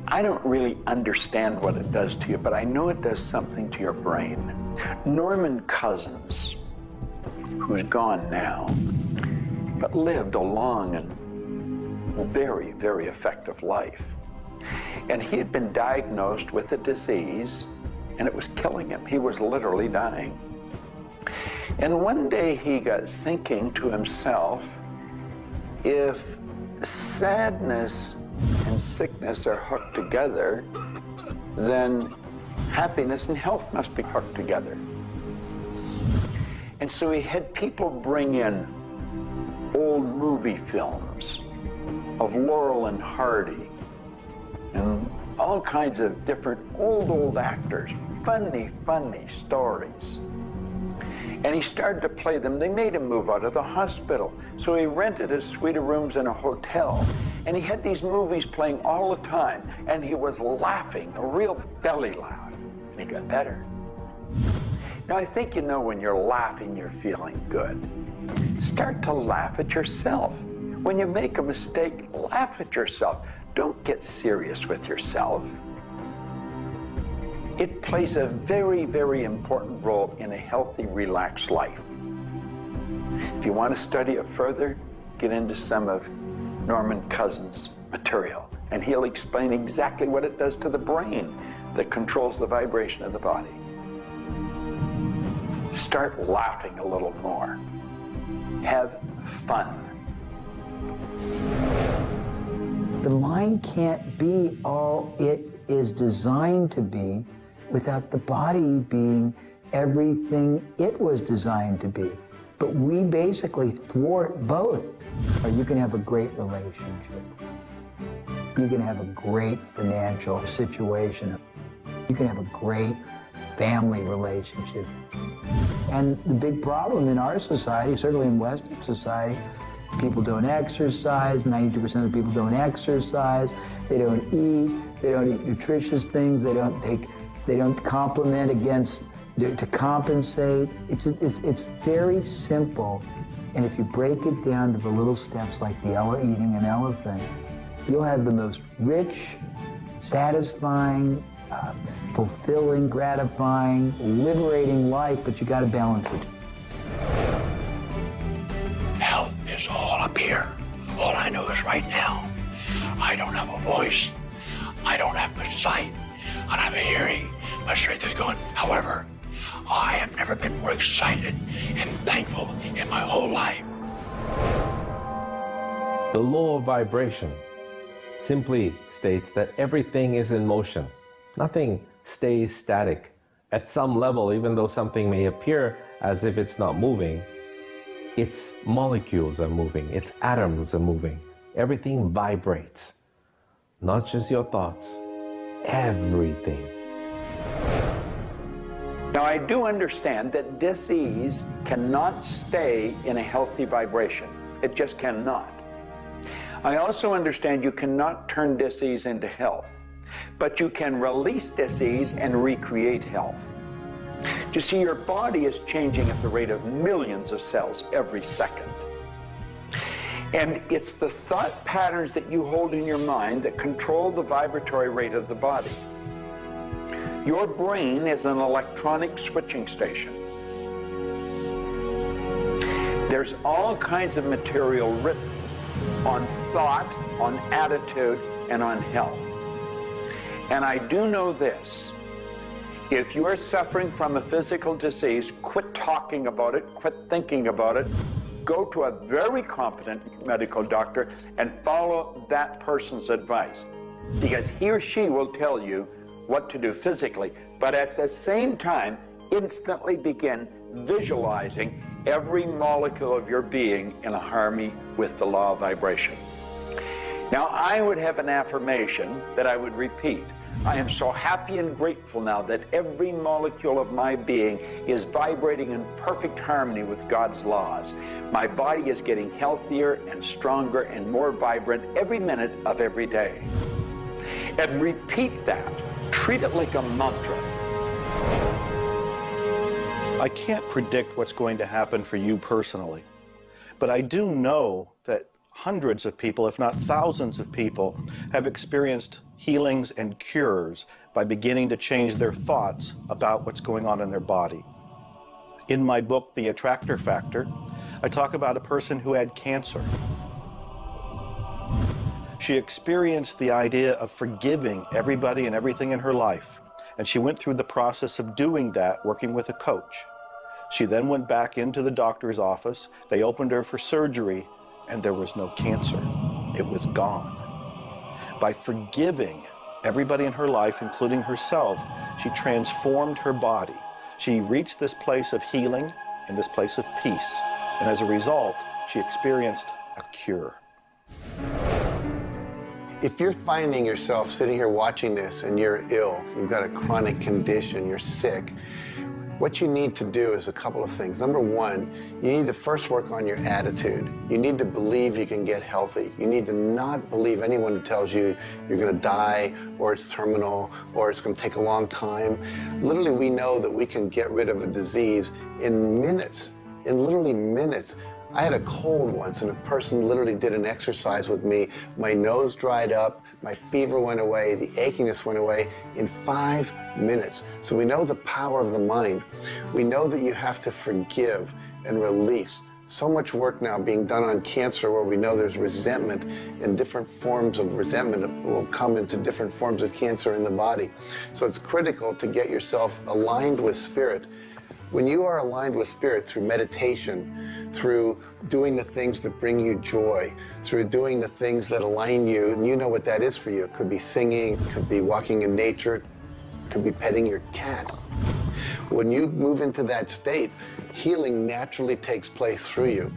I don't really understand what it does to you, but I know it does something to your brain. Norman Cousins, who's gone now, but lived a long and very, very effective life. And he had been diagnosed with a disease, and it was killing him. He was literally dying. And one day he got thinking to himself, if sadness and sickness are hooked together, then happiness and health must be hooked together. And so he had people bring in old movie films of Laurel and Hardy and all kinds of different old actors, funny stories. And he started to play them. They made him move out of the hospital. So he rented a suite of rooms in a hotel. And he had these movies playing all the time. And he was laughing, a real belly laugh. And he got better. Now, I think you know when you're laughing, you're feeling good. Start to laugh at yourself. When you make a mistake, laugh at yourself. Don't get serious with yourself. It plays a very, very important role in a healthy, relaxed life. If you want to study it further, get into some of Norman Cousins' material, and he'll explain exactly what it does to the brain that controls the vibration of the body. Start laughing a little more. Have fun. The mind can't be all it is designed to be without the body being everything it was designed to be. But we basically thwart both. Or you can have a great relationship. You can have a great financial situation. You can have a great family relationship. And the big problem in our society, certainly in Western society, people don't exercise, 92% of people don't exercise, they don't eat nutritious things, they don't complement to compensate. It's very simple. And if you break it down to the little steps like eating an elephant, you'll have the most rich, satisfying, fulfilling, gratifying, liberating life, but you gotta balance it. Health is all up here. All I know is right now, I don't have a voice, I don't have much sight, I don't have a hearing. My strength is gone. However, I have never been more excited and thankful in my whole life. The law of vibration simply states that everything is in motion. Nothing stays static. At some level, even though something may appear as if it's not moving, its molecules are moving, its atoms are moving. Everything vibrates. Not just your thoughts, everything. Now, I do understand that disease cannot stay in a healthy vibration. It just cannot. I also understand you cannot turn disease into health, but you can release disease and recreate health. You see, your body is changing at the rate of millions of cells every second. And it's the thought patterns that you hold in your mind that control the vibratory rate of the body. Your brain is an electronic switching station. There's all kinds of material written on thought, on attitude, and on health. And I do know this. If you are suffering from a physical disease, quit talking about it, quit thinking about it. Go to a very competent medical doctor and follow that person's advice, because he or she will tell you what to do physically, but at the same time, instantly begin visualizing every molecule of your being in harmony with the law of vibration. Now, I would have an affirmation that I would repeat. I am so happy and grateful now that every molecule of my being is vibrating in perfect harmony with God's laws. My body is getting healthier and stronger and more vibrant every minute of every day. And repeat that. Treat it like a mantra. I can't predict what's going to happen for you personally, but I do know that hundreds of people, if not thousands of people, have experienced healings and cures by beginning to change their thoughts about what's going on in their body. In my book, The Attractor Factor, I talk about a person who had cancer. She experienced the idea of forgiving everybody and everything in her life, and she went through the process of doing that, working with a coach. She then went back into the doctor's office. They opened her for surgery, and there was no cancer. It was gone. By forgiving everybody in her life, including herself, she transformed her body. She reached this place of healing and this place of peace. And as a result, she experienced a cure. If you're finding yourself sitting here watching this and you're ill, you've got a chronic condition, you're sick, what you need to do is a couple of things. Number one, you need to first work on your attitude. You need to believe you can get healthy. You need to not believe anyone who tells you you're going to die, or it's terminal, or it's going to take a long time. Literally, we know that we can get rid of a disease in minutes, in literally minutes. I had a cold once, and a person literally did an exercise with me. My nose dried up, my fever went away, the achiness went away in 5 minutes. So we know the power of the mind. We know that you have to forgive and release. So much work now being done on cancer, where we know there's resentment, and different forms of resentment will come into different forms of cancer in the body. So it's critical to get yourself aligned with spirit. When you are aligned with spirit through meditation, through doing the things that bring you joy, through doing the things that align you, and you know what that is for you. It could be singing, it could be walking in nature, it could be petting your cat. When you move into that state, healing naturally takes place through you.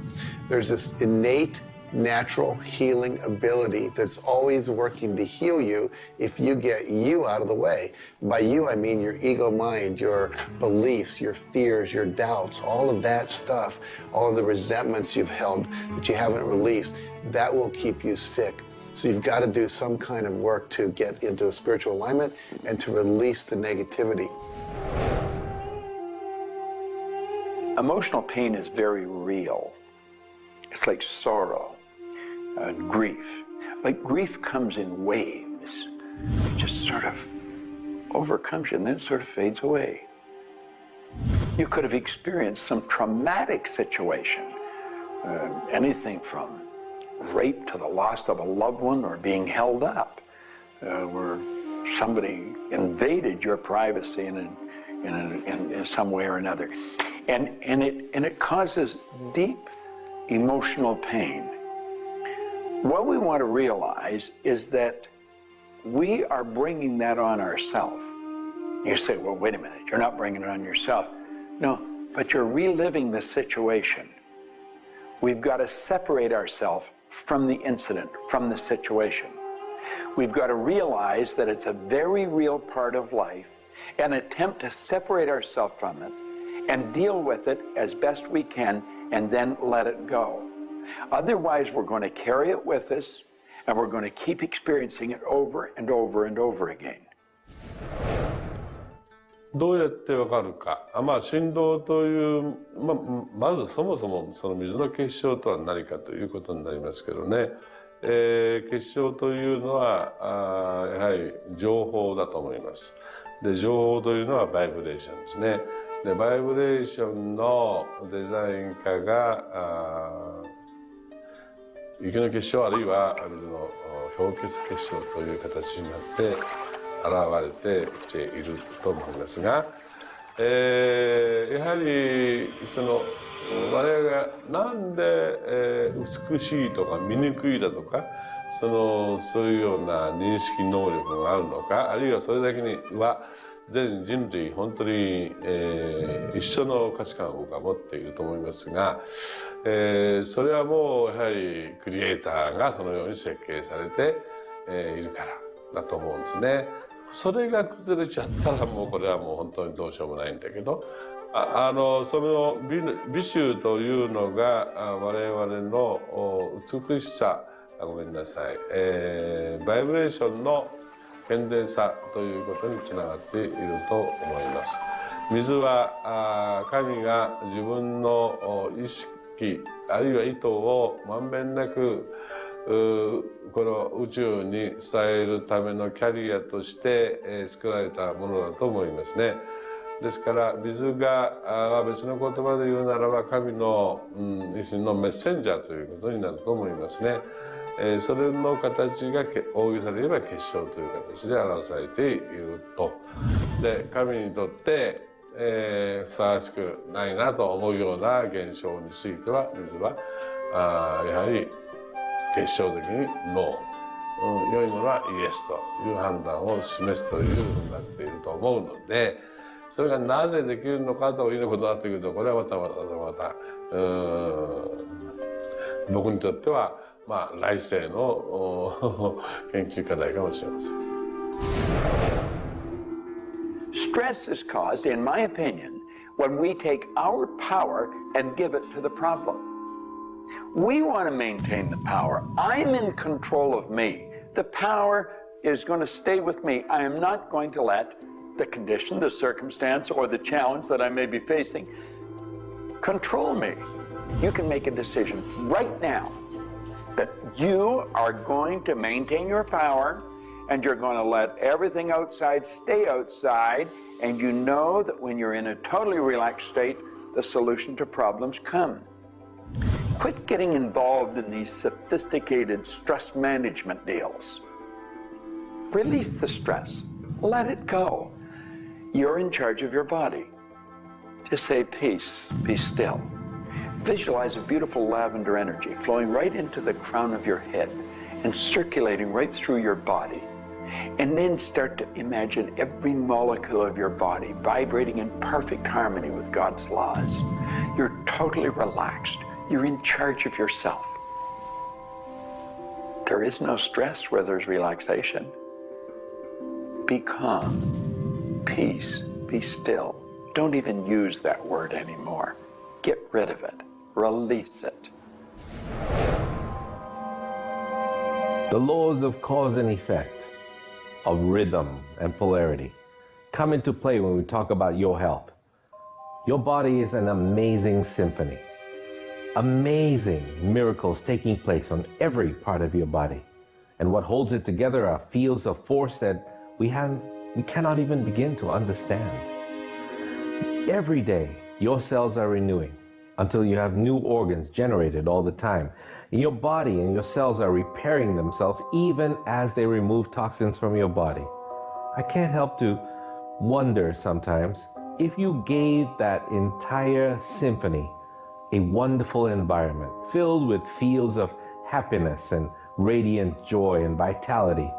There's this innate, natural healing ability that's always working to heal you if you get you out of the way. By you, I mean your ego mind, your beliefs, your fears, your doubts, all of that stuff, all of the resentments you've held that you haven't released, that will keep you sick. So you've got to do some kind of work to get into a spiritual alignment and to release the negativity. Emotional pain is very real. It's like sorrow and grief. Like grief comes in waves. It just sort of overcomes you and then sort of fades away. You could have experienced some traumatic situation, anything from rape to the loss of a loved one, or being held up, where somebody invaded your privacy in some way or another. And it causes deep emotional pain. What we want to realize is that we are bringing that on ourselves. You say, well, wait a minute, you're not bringing it on yourself. No, but you're reliving the situation. We've got to separate ourselves from the incident, from the situation. We've got to realize that it's a very real part of life, and attempt to separate ourselves from it and deal with it as best we can, and then let it go. Otherwise, we're going to carry it with us, and we're going to keep experiencing it over and over and over again. どうやってわかるか。振動という、まずそもそもその水の結晶とは何かということになりますけどね。結晶というのはやはり情報だと思います。で、情報というのはバイブレーションですね。で、バイブレーションのデザイン家が雪の結晶あるいは水の氷結結晶という形になって現れてきていると思いますが、やはり我々がなんで美しいとか醜いだとかそういうような認識能力があるのか、あるいはそれだけには全人類本当に、一緒の価値観を僕は持っていると思いますが、それはもうやはりクリエイターがそのように設計されて、いるからだと思うんですね。それが崩れちゃったらもうこれはもう本当にどうしようもないんだけど、その美醜というのが我々の美しさ、ごめんなさい、バイブレーションの健全さということにつながっていると思います。水は神が自分の意機あるいは意図をまんべんなくこの宇宙に伝えるためのキャリアとして、作られたものだと思いますね。ですから水が別の言葉で言うならば神の、一種のメッセンジャーということになると思いますね。それの形が大げさで言えば結晶という形で表されていると。で神にとって、ふさわしくないなと思うような現象については水はやはり結晶的にノー、良いものはイエスという判断を示すというふうになっていると思うので、それがなぜできるのかということになってくると、これはまた僕にとっては来世の研究課題かもしれません。Stress is caused, in my opinion, when we take our power and give it to the problem. We want to maintain the power. I'm in control of me. The power is going to stay with me. I am not going to let the condition, the circumstance, or the challenge that I may be facing control me. You can make a decision right now that you are going to maintain your power and you're going to let everything outside stay outside, and you know that when you're in a totally relaxed state, the solution to problems come. Quit getting involved in these sophisticated stress management deals. Release the stress. Let it go. You're in charge of your body. Just say peace, be still. Visualize a beautiful lavender energy flowing right into the crown of your head and circulating right through your body. And then start to imagine every molecule of your body vibrating in perfect harmony with God's laws. You're totally relaxed. You're in charge of yourself. There is no stress where there's relaxation. Be calm, peace, be still. Don't even use that word anymore. Get rid of it. Release it. The laws of cause and effect, of rhythm and polarity, come into play when we talk about your health. Your body is an amazing symphony. Amazing miracles taking place on every part of your body. And what holds it together are fields of force that we cannot even begin to understand. Every day, your cells are renewing until you have new organs generated all the time. Your body and your cells are repairing themselves even as they remove toxins from your body. I can't help to wonder sometimes if you gave that entire symphony a wonderful environment filled with fields of happiness and radiant joy and vitality,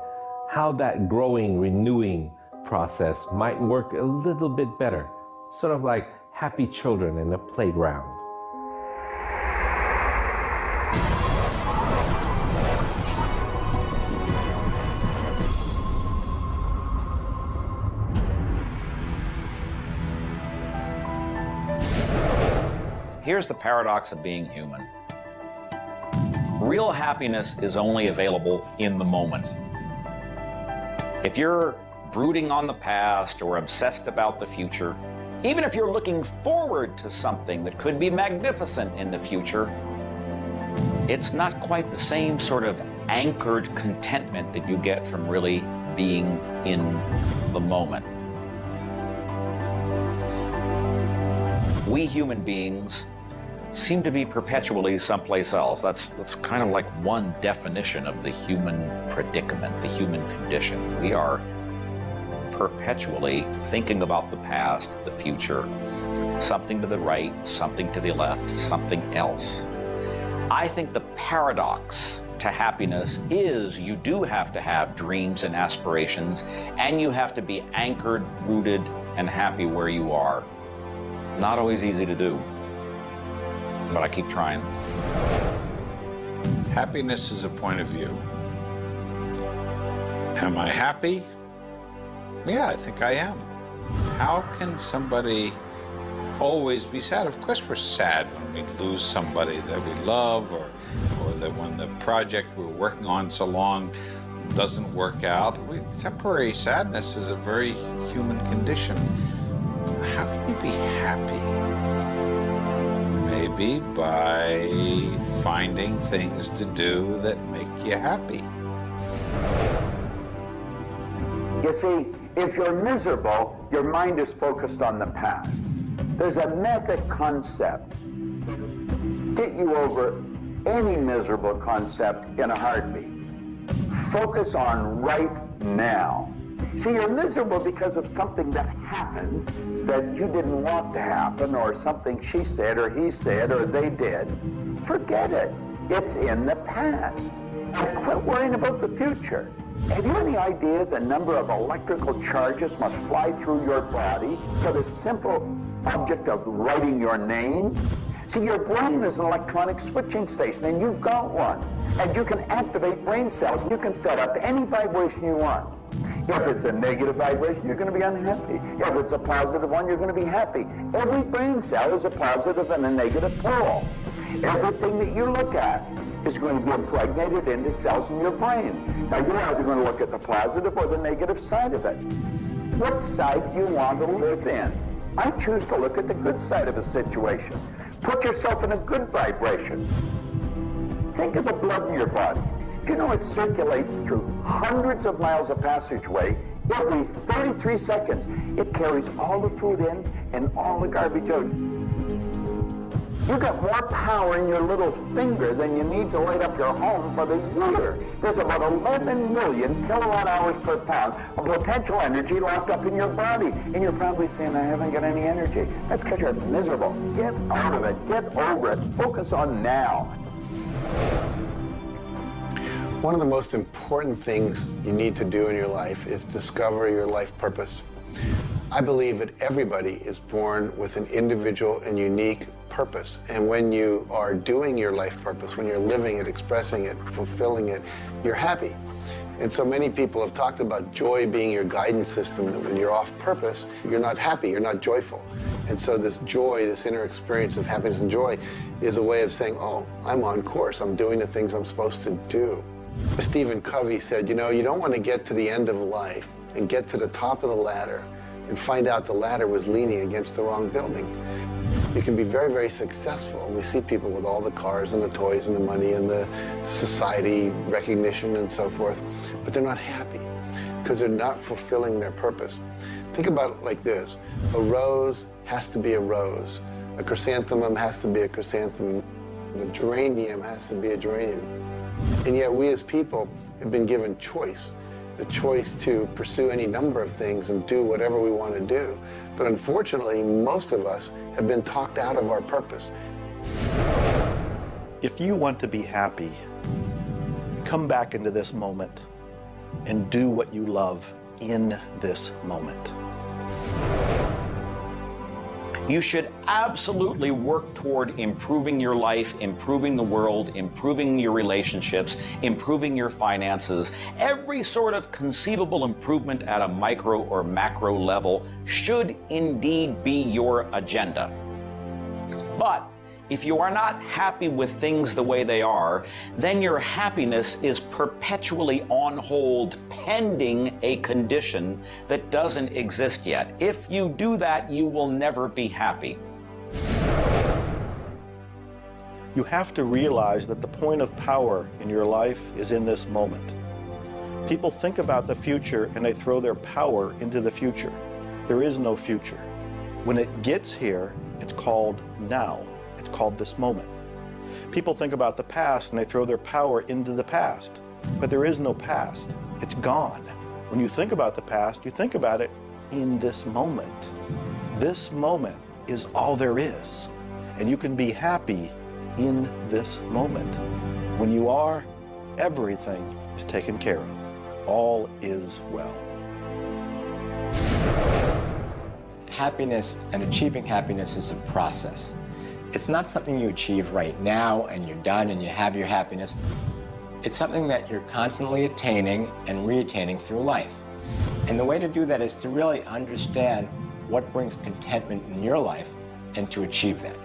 how that growing, renewing process might work a little bit better, sort of like happy children in a playground. Here's the paradox of being human. Real happiness is only available in the moment. If you're brooding on the past or obsessed about the future, even if you're looking forward to something that could be magnificent in the future, it's not quite the same sort of anchored contentment that you get from really being in the moment. We human beings seem to be perpetually someplace else. That's kind of like one definition of the human predicament, the human condition. We are perpetually thinking about the past, the future, something to the right, something to the left, something else. I think the paradox to happiness is you do have to have dreams and aspirations, and you have to be anchored, rooted, and happy where you are. Not always easy to do, but I keep trying. Happiness is a point of view. Am I happy? Yeah, I think I am. How can somebody always be sad? Of course we're sad when we lose somebody that we love, or that when the project we're working on so long doesn't work out. Temporary sadness is a very human condition. How can you be happy Maybe by finding things to do that make you happy. You see, if you're miserable, your mind is focused on the past. There's a method concept. Get you over any miserable concept in a heartbeat. Focus on right now. See, you're miserable because of something that happened that you didn't want to happen, or something she said or he said or they did. Forget it. It's in the past. And quit worrying about the future. Have you any idea the number of electrical charges must fly through your body for the simple object of writing your name? See, your brain is an electronic switching station, and you've got one. And you can activate brain cells. You can set up any vibration you want. If it's a negative vibration, you're going to be unhappy. If it's a positive one, you're going to be happy. Every brain cell is a positive and a negative pole. Everything that you look at is going to be impregnated into cells in your brain. Now, you're either going to look at the positive or the negative side of it. What side do you want to live in? I choose to look at the good side of a situation. Put yourself in a good vibration. Think of the blood in your body. Do you know it circulates through hundreds of miles of passageway every 33 seconds? It carries all the food in and all the garbage out. You got more power in your little finger than you need to light up your home for the year. There's about 11 million kilowatt hours per pound of potential energy locked up in your body. And you're probably saying, I haven't got any energy. That's because you're miserable. Get out of it. Get over it. Focus on now. One of the most important things you need to do in your life is discover your life purpose. I believe that everybody is born with an individual and unique purpose. And when you are doing your life purpose, when you're living it, expressing it, fulfilling it, you're happy. And so many people have talked about joy being your guidance system, that when you're off purpose, you're not happy, you're not joyful. And so this joy, this inner experience of happiness and joy is a way of saying, oh, I'm on course, I'm doing the things I'm supposed to do. Stephen Covey said, you know, you don't want to get to the end of life and get to the top of the ladder and find out the ladder was leaning against the wrong building. You can be very, very successful. And we see people with all the cars and the toys and the money and the society recognition and so forth, but they're not happy because they're not fulfilling their purpose. Think about it like this. A rose has to be a rose. A chrysanthemum has to be a chrysanthemum. A geranium has to be a geranium. And yet we as people have been given choice. The choice to pursue any number of things and do whatever we want to do. But unfortunately, most of us have been talked out of our purpose. If you want to be happy, come back into this moment and do what you love in this moment. You should absolutely work toward improving your life, improving the world, improving your relationships, improving your finances. Every sort of conceivable improvement at a micro or macro level should indeed be your agenda. But if you are not happy with things the way they are, then your happiness is perpetually on hold pending a condition that doesn't exist yet. If you do that, you will never be happy. You have to realize that the point of power in your life is in this moment. People think about the future and they throw their power into the future. There is no future. When it gets here, it's called now. It's called this moment. People think about the past and they throw their power into the past, but there is no past. It's gone. When you think about the past, you think about it in this moment. This moment is all there is, and you can be happy in this moment. When you are, everything is taken care of. All is well. Happiness and achieving happiness is a process. It's not something you achieve right now and you're done and you have your happiness. It's something that you're constantly attaining and re-attaining through life. And the way to do that is to really understand what brings contentment in your life and to achieve that.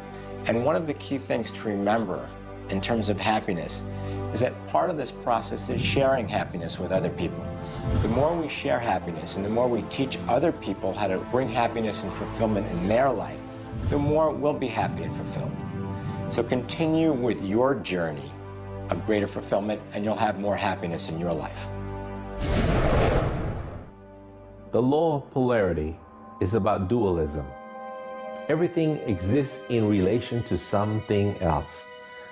And one of the key things to remember in terms of happiness is that part of this process is sharing happiness with other people. The more we share happiness and the more we teach other people how to bring happiness and fulfillment in their life, the more we'll be happy and fulfilled. So continue with your journey of greater fulfillment, and you'll have more happiness in your life. The law of polarity is about dualism. Everything exists in relation to something else.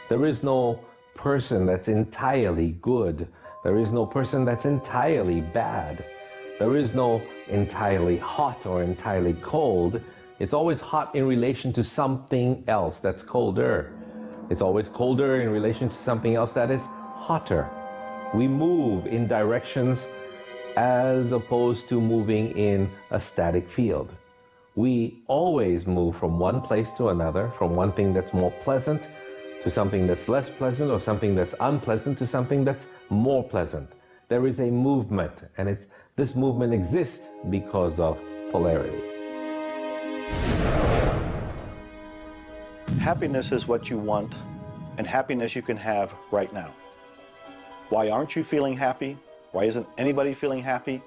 There is no person that's entirely good. There is no person that's entirely bad. There is no entirely hot or entirely cold. It's always hot in relation to something else that's colder. It's always colder in relation to something else that is hotter. We move in directions as opposed to moving in a static field. We always move from one place to another, from one thing that's more pleasant to something that's less pleasant, or something that's unpleasant to something that's more pleasant. There is a movement, and this movement exists because of polarity. Happiness is what you want, and happiness you can have right now. Why aren't you feeling happy? Why isn't anybody feeling happy?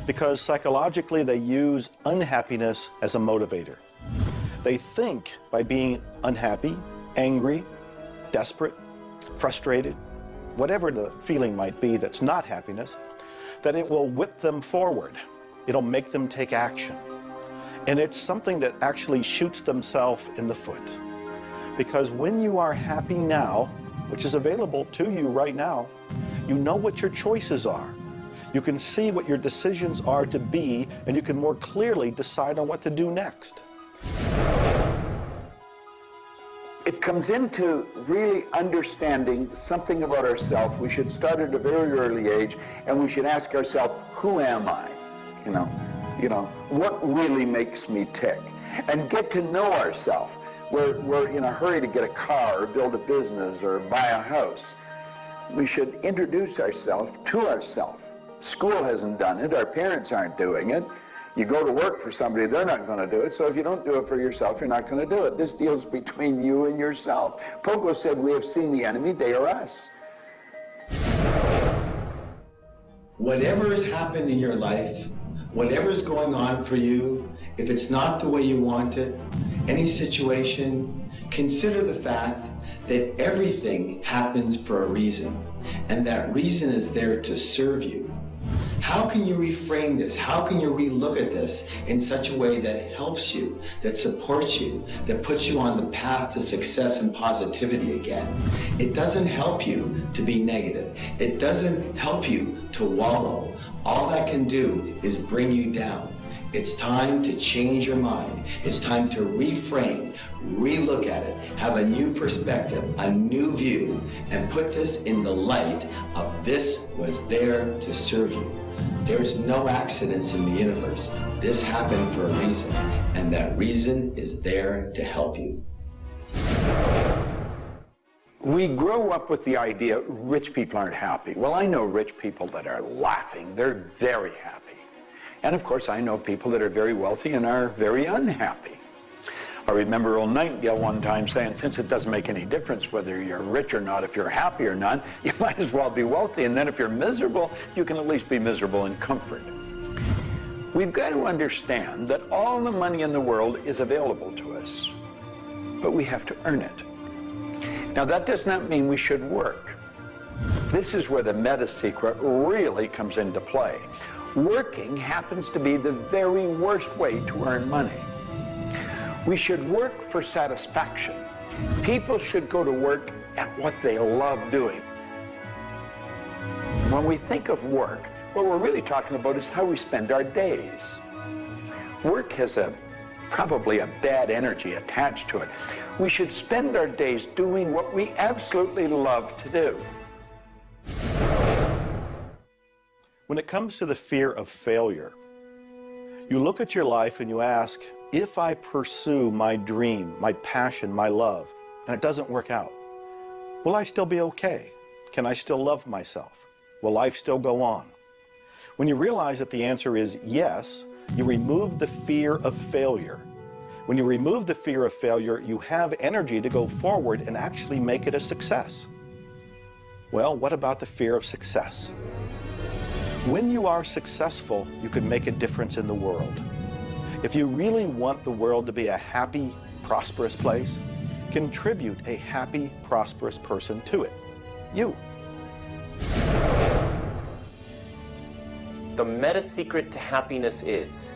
Because psychologically they use unhappiness as a motivator. They think by being unhappy, angry, desperate, frustrated, whatever the feeling might be that's not happiness, that it will whip them forward. It'll make them take action. And it's something that actually shoots themselves in the foot. Because when you are happy now, which is available to you right now, you know what your choices are. You can see what your decisions are to be, and you can more clearly decide on what to do next. It comes into really understanding something about ourselves. We should start at a very early age, and we should ask ourselves, who am I? You know, what really makes me tick? And get to know ourselves. We're in a hurry to get a car or build a business or buy a house. We should introduce ourselves to ourselves. School hasn't done it. Our parents aren't doing it. You go to work for somebody, they're not going to do it. So if you don't do it for yourself, you're not going to do it. This deals between you and yourself. Pogo said, we have seen the enemy, they are us. Whatever has happened in your life, whatever's going on for you, if it's not the way you want it, any situation, consider the fact that everything happens for a reason, and that reason is there to serve you. How can you reframe this? How can you relook at this in such a way that helps you, that supports you, that puts you on the path to success and positivity again? It doesn't help you to be negative. It doesn't help you to wallow. All that can do is bring you down. It's time to change your mind. It's time to reframe, relook at it, have a new perspective, a new view, and put this in the light of this was there to serve you. There's no accidents in the universe. This happened for a reason, and that reason is there to help you. We grow up with the idea rich people aren't happy. Well, I know rich people that are laughing. They're very happy. And of course, I know people that are very wealthy and are very unhappy. I remember old Nightingale one time saying, since it doesn't make any difference whether you're rich or not, if you're happy or not, you might as well be wealthy. And then if you're miserable, you can at least be miserable in comfort. We've got to understand that all the money in the world is available to us, but we have to earn it. Now, that does not mean we should work. This is where the meta secret really comes into play. Working happens to be the very worst way to earn money. We should work for satisfaction. People should go to work at what they love doing. When we think of work, what we're really talking about is how we spend our days. Work has probably a bad energy attached to it. We should spend our days doing what we absolutely love to do. When it comes to the fear of failure, you look at your life and you ask, if I pursue my dream, my passion, my love, and it doesn't work out, will I still be okay? Can I still love myself? Will life still go on? When you realize that the answer is yes, you remove the fear of failure. When you remove the fear of failure, you have energy to go forward and actually make it a success. Well, what about the fear of success? When you are successful, you can make a difference in the world. If you really want the world to be a happy, prosperous place, Contribute a happy, prosperous person to it. You. The meta secret to happiness is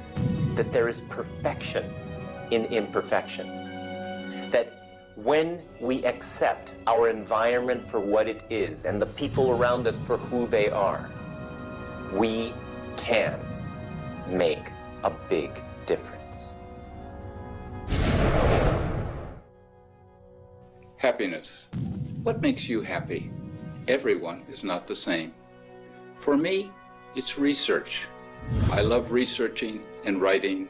that there is perfection in imperfection. That when we accept our environment for what it is and the people around us for who they are, we can make a big difference. Happiness. What makes you happy? Everyone is not the same. For me, it's research. I love researching and writing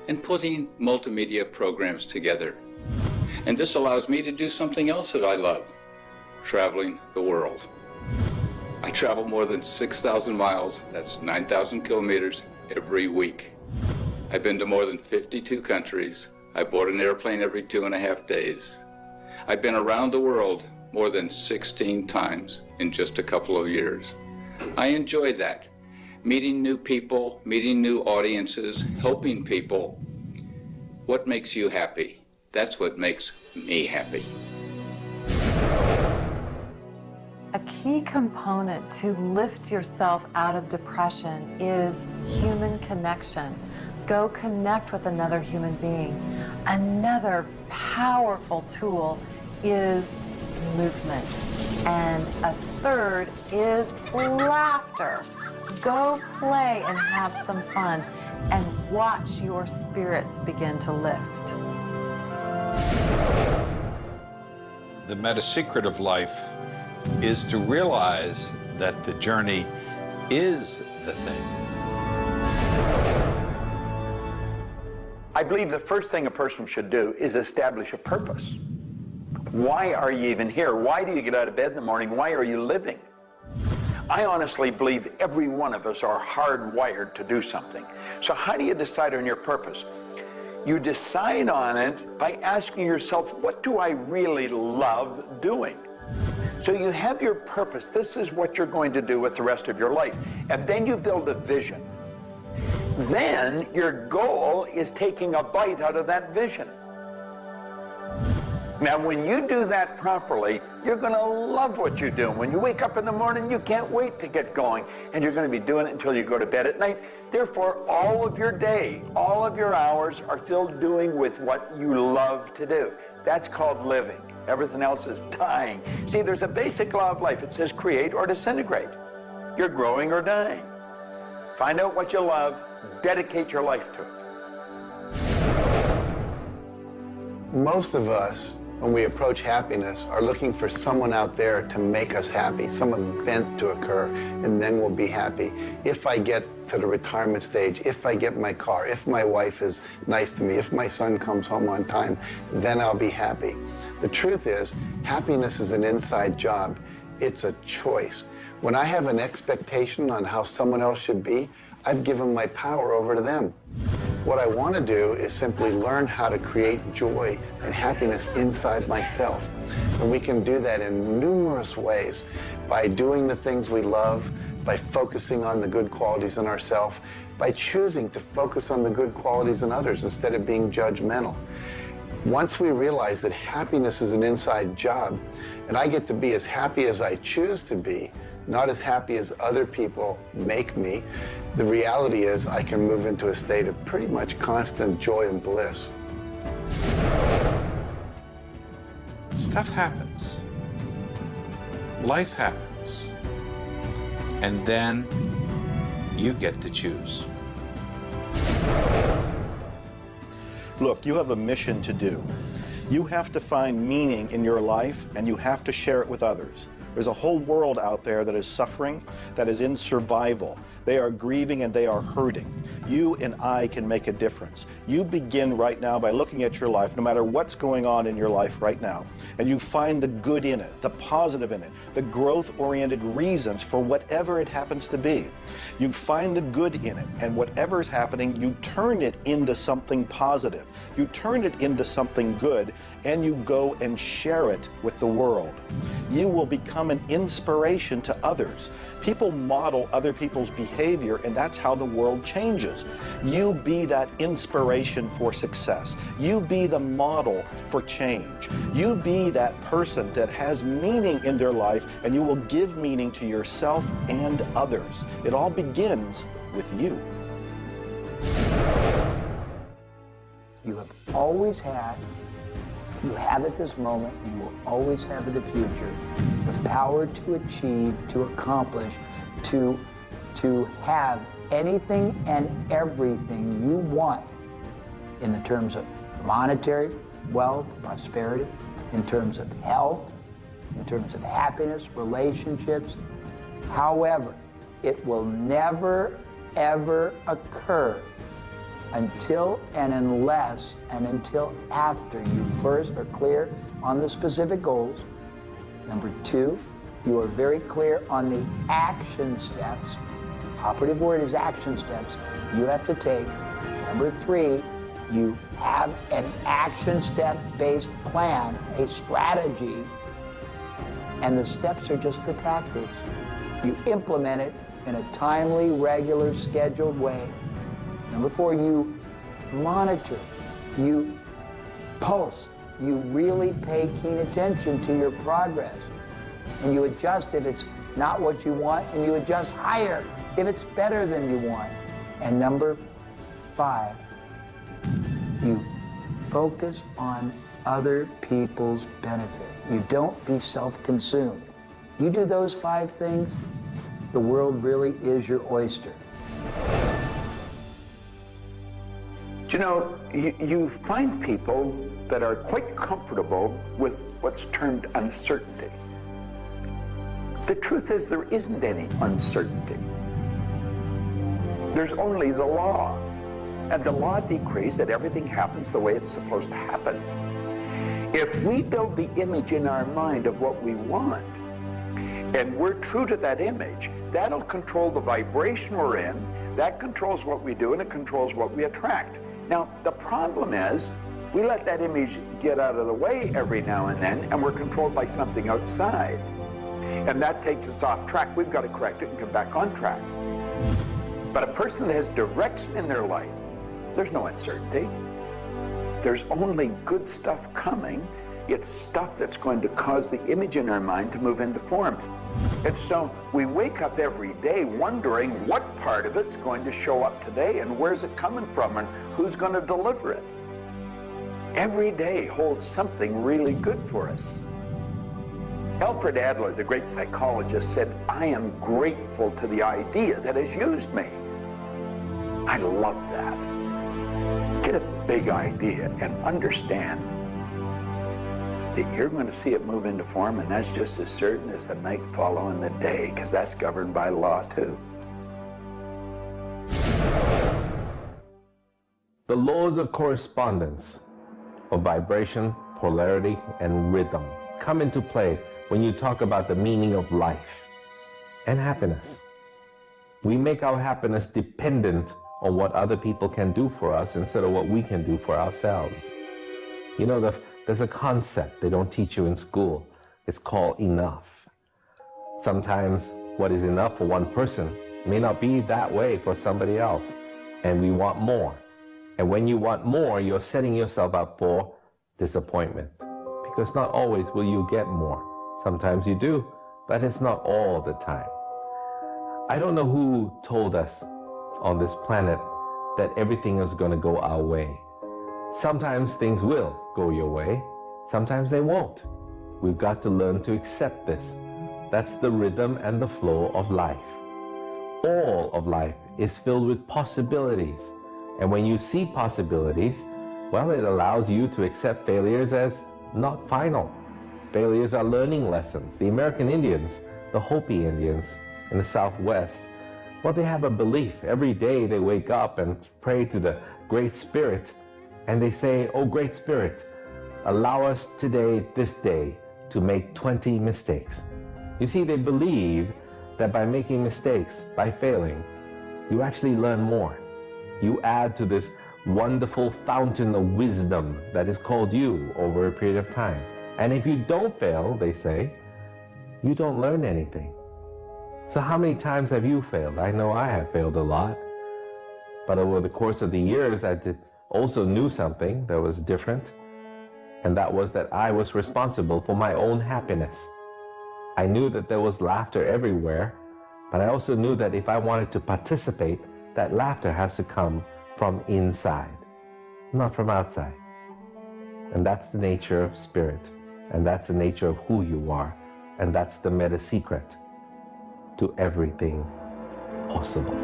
and putting multimedia programs together. And this allows me to do something else that I love, traveling the world. I travel more than 6,000 miles, that's 9,000 kilometers, every week. I've been to more than 52 countries. I board an airplane every 2.5 days. I've been around the world more than 16 times in just a couple of years. I enjoy that. Meeting new people, meeting new audiences, helping people. What makes you happy? That's what makes me happy. A key component to lift yourself out of depression is human connection. Go connect with another human being. Another powerful tool is movement. And a third is laughter. Go play and have some fun and watch your spirits begin to lift. The meta secret of life is to realize that the journey is the thing. I believe the first thing a person should do is establish a purpose. Why are you even here? Why do you get out of bed in the morning? Why are you living? I honestly believe every one of us are hardwired to do something. So how do you decide on your purpose? You decide on it by asking yourself, what do I really love doing? So you have your purpose. This is what you're going to do with the rest of your life. And then you build a vision. Then your goal is taking a bite out of that vision. Now, when you do that properly, you're going to love what you do. When you wake up in the morning, you can't wait to get going, and you're going to be doing it until you go to bed at night. Therefore, all of your day, all of your hours are filled doing with what you love to do. That's called living. Everything else is dying. See, there's a basic law of life. It says create or disintegrate. You're growing or dying. Find out what you love, dedicate your life to it. Most of us, when we approach happiness, are looking for someone out there to make us happy, some event to occur, and then we'll be happy. If I get to the retirement stage, if I get my car, if my wife is nice to me, if my son comes home on time, then I'll be happy. The truth is, happiness is an inside job. It's a choice. When I have an expectation on how someone else should be, I've given my power over to them. What I want to do is simply learn how to create joy and happiness inside myself. And we can do that in numerous ways, by doing the things we love, by focusing on the good qualities in ourselves, by choosing to focus on the good qualities in others instead of being judgmental. Once we realize that happiness is an inside job, and I get to be as happy as I choose to be, not as happy as other people make me, the reality is I can move into a state of pretty much constant joy and bliss. Stuff happens. Life happens. And then you get to choose. Look, you have a mission to do. You have to find meaning in your life, and you have to share it with others. There's a whole world out there that is suffering, that is in survival. They are grieving and they are hurting. You and I can make a difference. You begin right now by looking at your life, no matter what's going on in your life right now, and you find the good in it, the positive in it, the growth-oriented reasons for whatever it happens to be. You find the good in it, and whatever's happening, you turn it into something positive. You turn it into something good, and you go and share it with the world. You will become an inspiration to others. People model other people's behavior behavior, and that's how the world changes. You be that inspiration for success. You be the model for change. You be that person that has meaning in their life, and you will give meaning to yourself and others. It all begins with you. You have always had, you have at this moment, you will always have in the future, the power to achieve, to accomplish, to have anything and everything you want in the terms of monetary, wealth, prosperity, in terms of health, in terms of happiness, relationships. However, it will never, ever occur until and unless and until after you first are clear on the specific goals. Number two, you are very clear on the action steps. Operative word is action steps you have to take. Number three, you have an action step-based plan, a strategy, and the steps are just the tactics. You implement it in a timely, regular, scheduled way. Number four, you monitor, you pulse, you really pay keen attention to your progress. And you adjust if it's not what you want, and you adjust higher if it's better than you want. And number five, you focus on other people's benefit. You don't be self-consumed. You do those five things, the world really is your oyster. You know, you find people that are quite comfortable with what's termed uncertainty. The truth is there isn't any uncertainty. There's only the law. And the law decrees that everything happens the way it's supposed to happen. If we build the image in our mind of what we want, and we're true to that image, that'll control the vibration we're in, that controls what we do, and it controls what we attract. Now, the problem is, we let that image get out of the way every now and then, and we're controlled by something outside. And that takes us off track. We've got to correct it and come back on track. But a person that has direction in their life, there's no uncertainty. There's only good stuff coming. It's stuff that's going to cause the image in our mind to move into form. And so we wake up every day wondering what part of it's going to show up today and where's it coming from and who's going to deliver it. Every day holds something really good for us. Alfred Adler, the great psychologist, said, "I am grateful to the idea that has used me." I love that. Get a big idea and understand that you're going to see it move into form, and that's just as certain as the night following the day, because that's governed by law too. The laws of correspondence, of vibration, polarity, and rhythm come into play when you talk about the meaning of life and happiness. We make our happiness dependent on what other people can do for us instead of what we can do for ourselves. You know, there's a concept they don't teach you in school. It's called enough. Sometimes what is enough for one person may not be that way for somebody else, and we want more. And when you want more, you're setting yourself up for disappointment, because not always will you get more. Sometimes you do, but it's not all the time. I don't know who told us on this planet that everything is going to go our way. Sometimes things will go your way, sometimes they won't. We've got to learn to accept this. That's the rhythm and the flow of life. All of life is filled with possibilities. And when you see possibilities, well, it allows you to accept failures as not final. Failures are learning lessons. The American Indians, the Hopi Indians in the Southwest, well, they have a belief. Every day they wake up and pray to the Great Spirit, and they say, "Oh, Great Spirit, allow us today, this day, to make 20 mistakes." You see, they believe that by making mistakes, by failing, you actually learn more. You add to this wonderful fountain of wisdom that is called you over a period of time. And if you don't fail, they say, you don't learn anything. So how many times have you failed? I know I have failed a lot. But over the course of the years, I also knew something that was different. And that was that I was responsible for my own happiness. I knew that there was laughter everywhere, but I also knew that if I wanted to participate, that laughter has to come from inside, not from outside. And that's the nature of spirit, and that's the nature of who you are, and that's the meta secret to everything possible.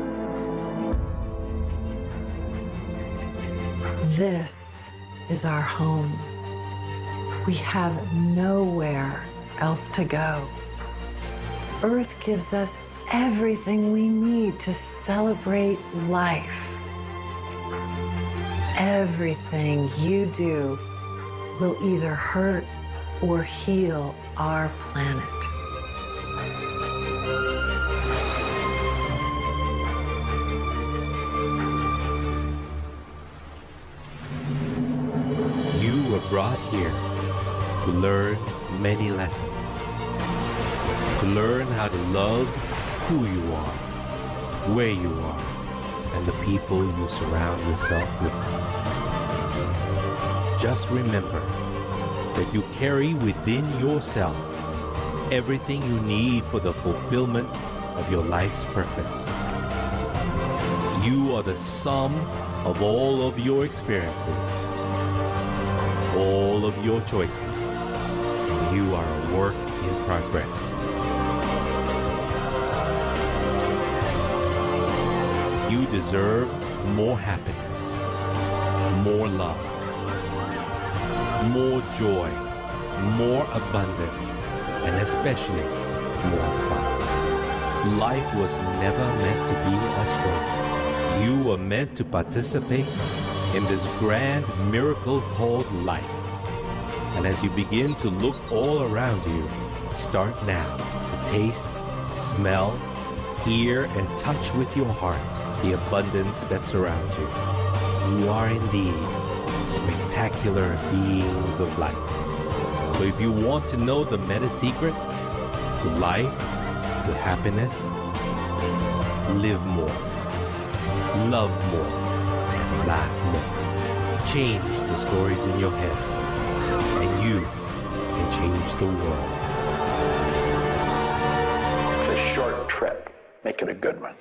This is our home. We have nowhere else to go. Earth gives us everything we need to celebrate life. Everything you do will either hurt or heal our planet. You were brought here to learn many lessons. To learn how to love who you are, where you are, and the people you surround yourself with. Just remember that you carry within yourself everything you need for the fulfillment of your life's purpose. You are the sum of all of your experiences, all of your choices, and you are a work in progress. You deserve more happiness, more love, more joy, more abundance, and especially more fun. Life was never meant to be a struggle. You were meant to participate in this grand miracle called life. And as you begin to look all around you, start now to taste, smell, hear, and touch with your heart the abundance that surrounds you. You are indeed spectacular beings of light. So if you want to know the meta secret to life, to happiness, live more, love more, and laugh more. Change the stories in your head, and you can change the world. It's a short trip. Make it a good one.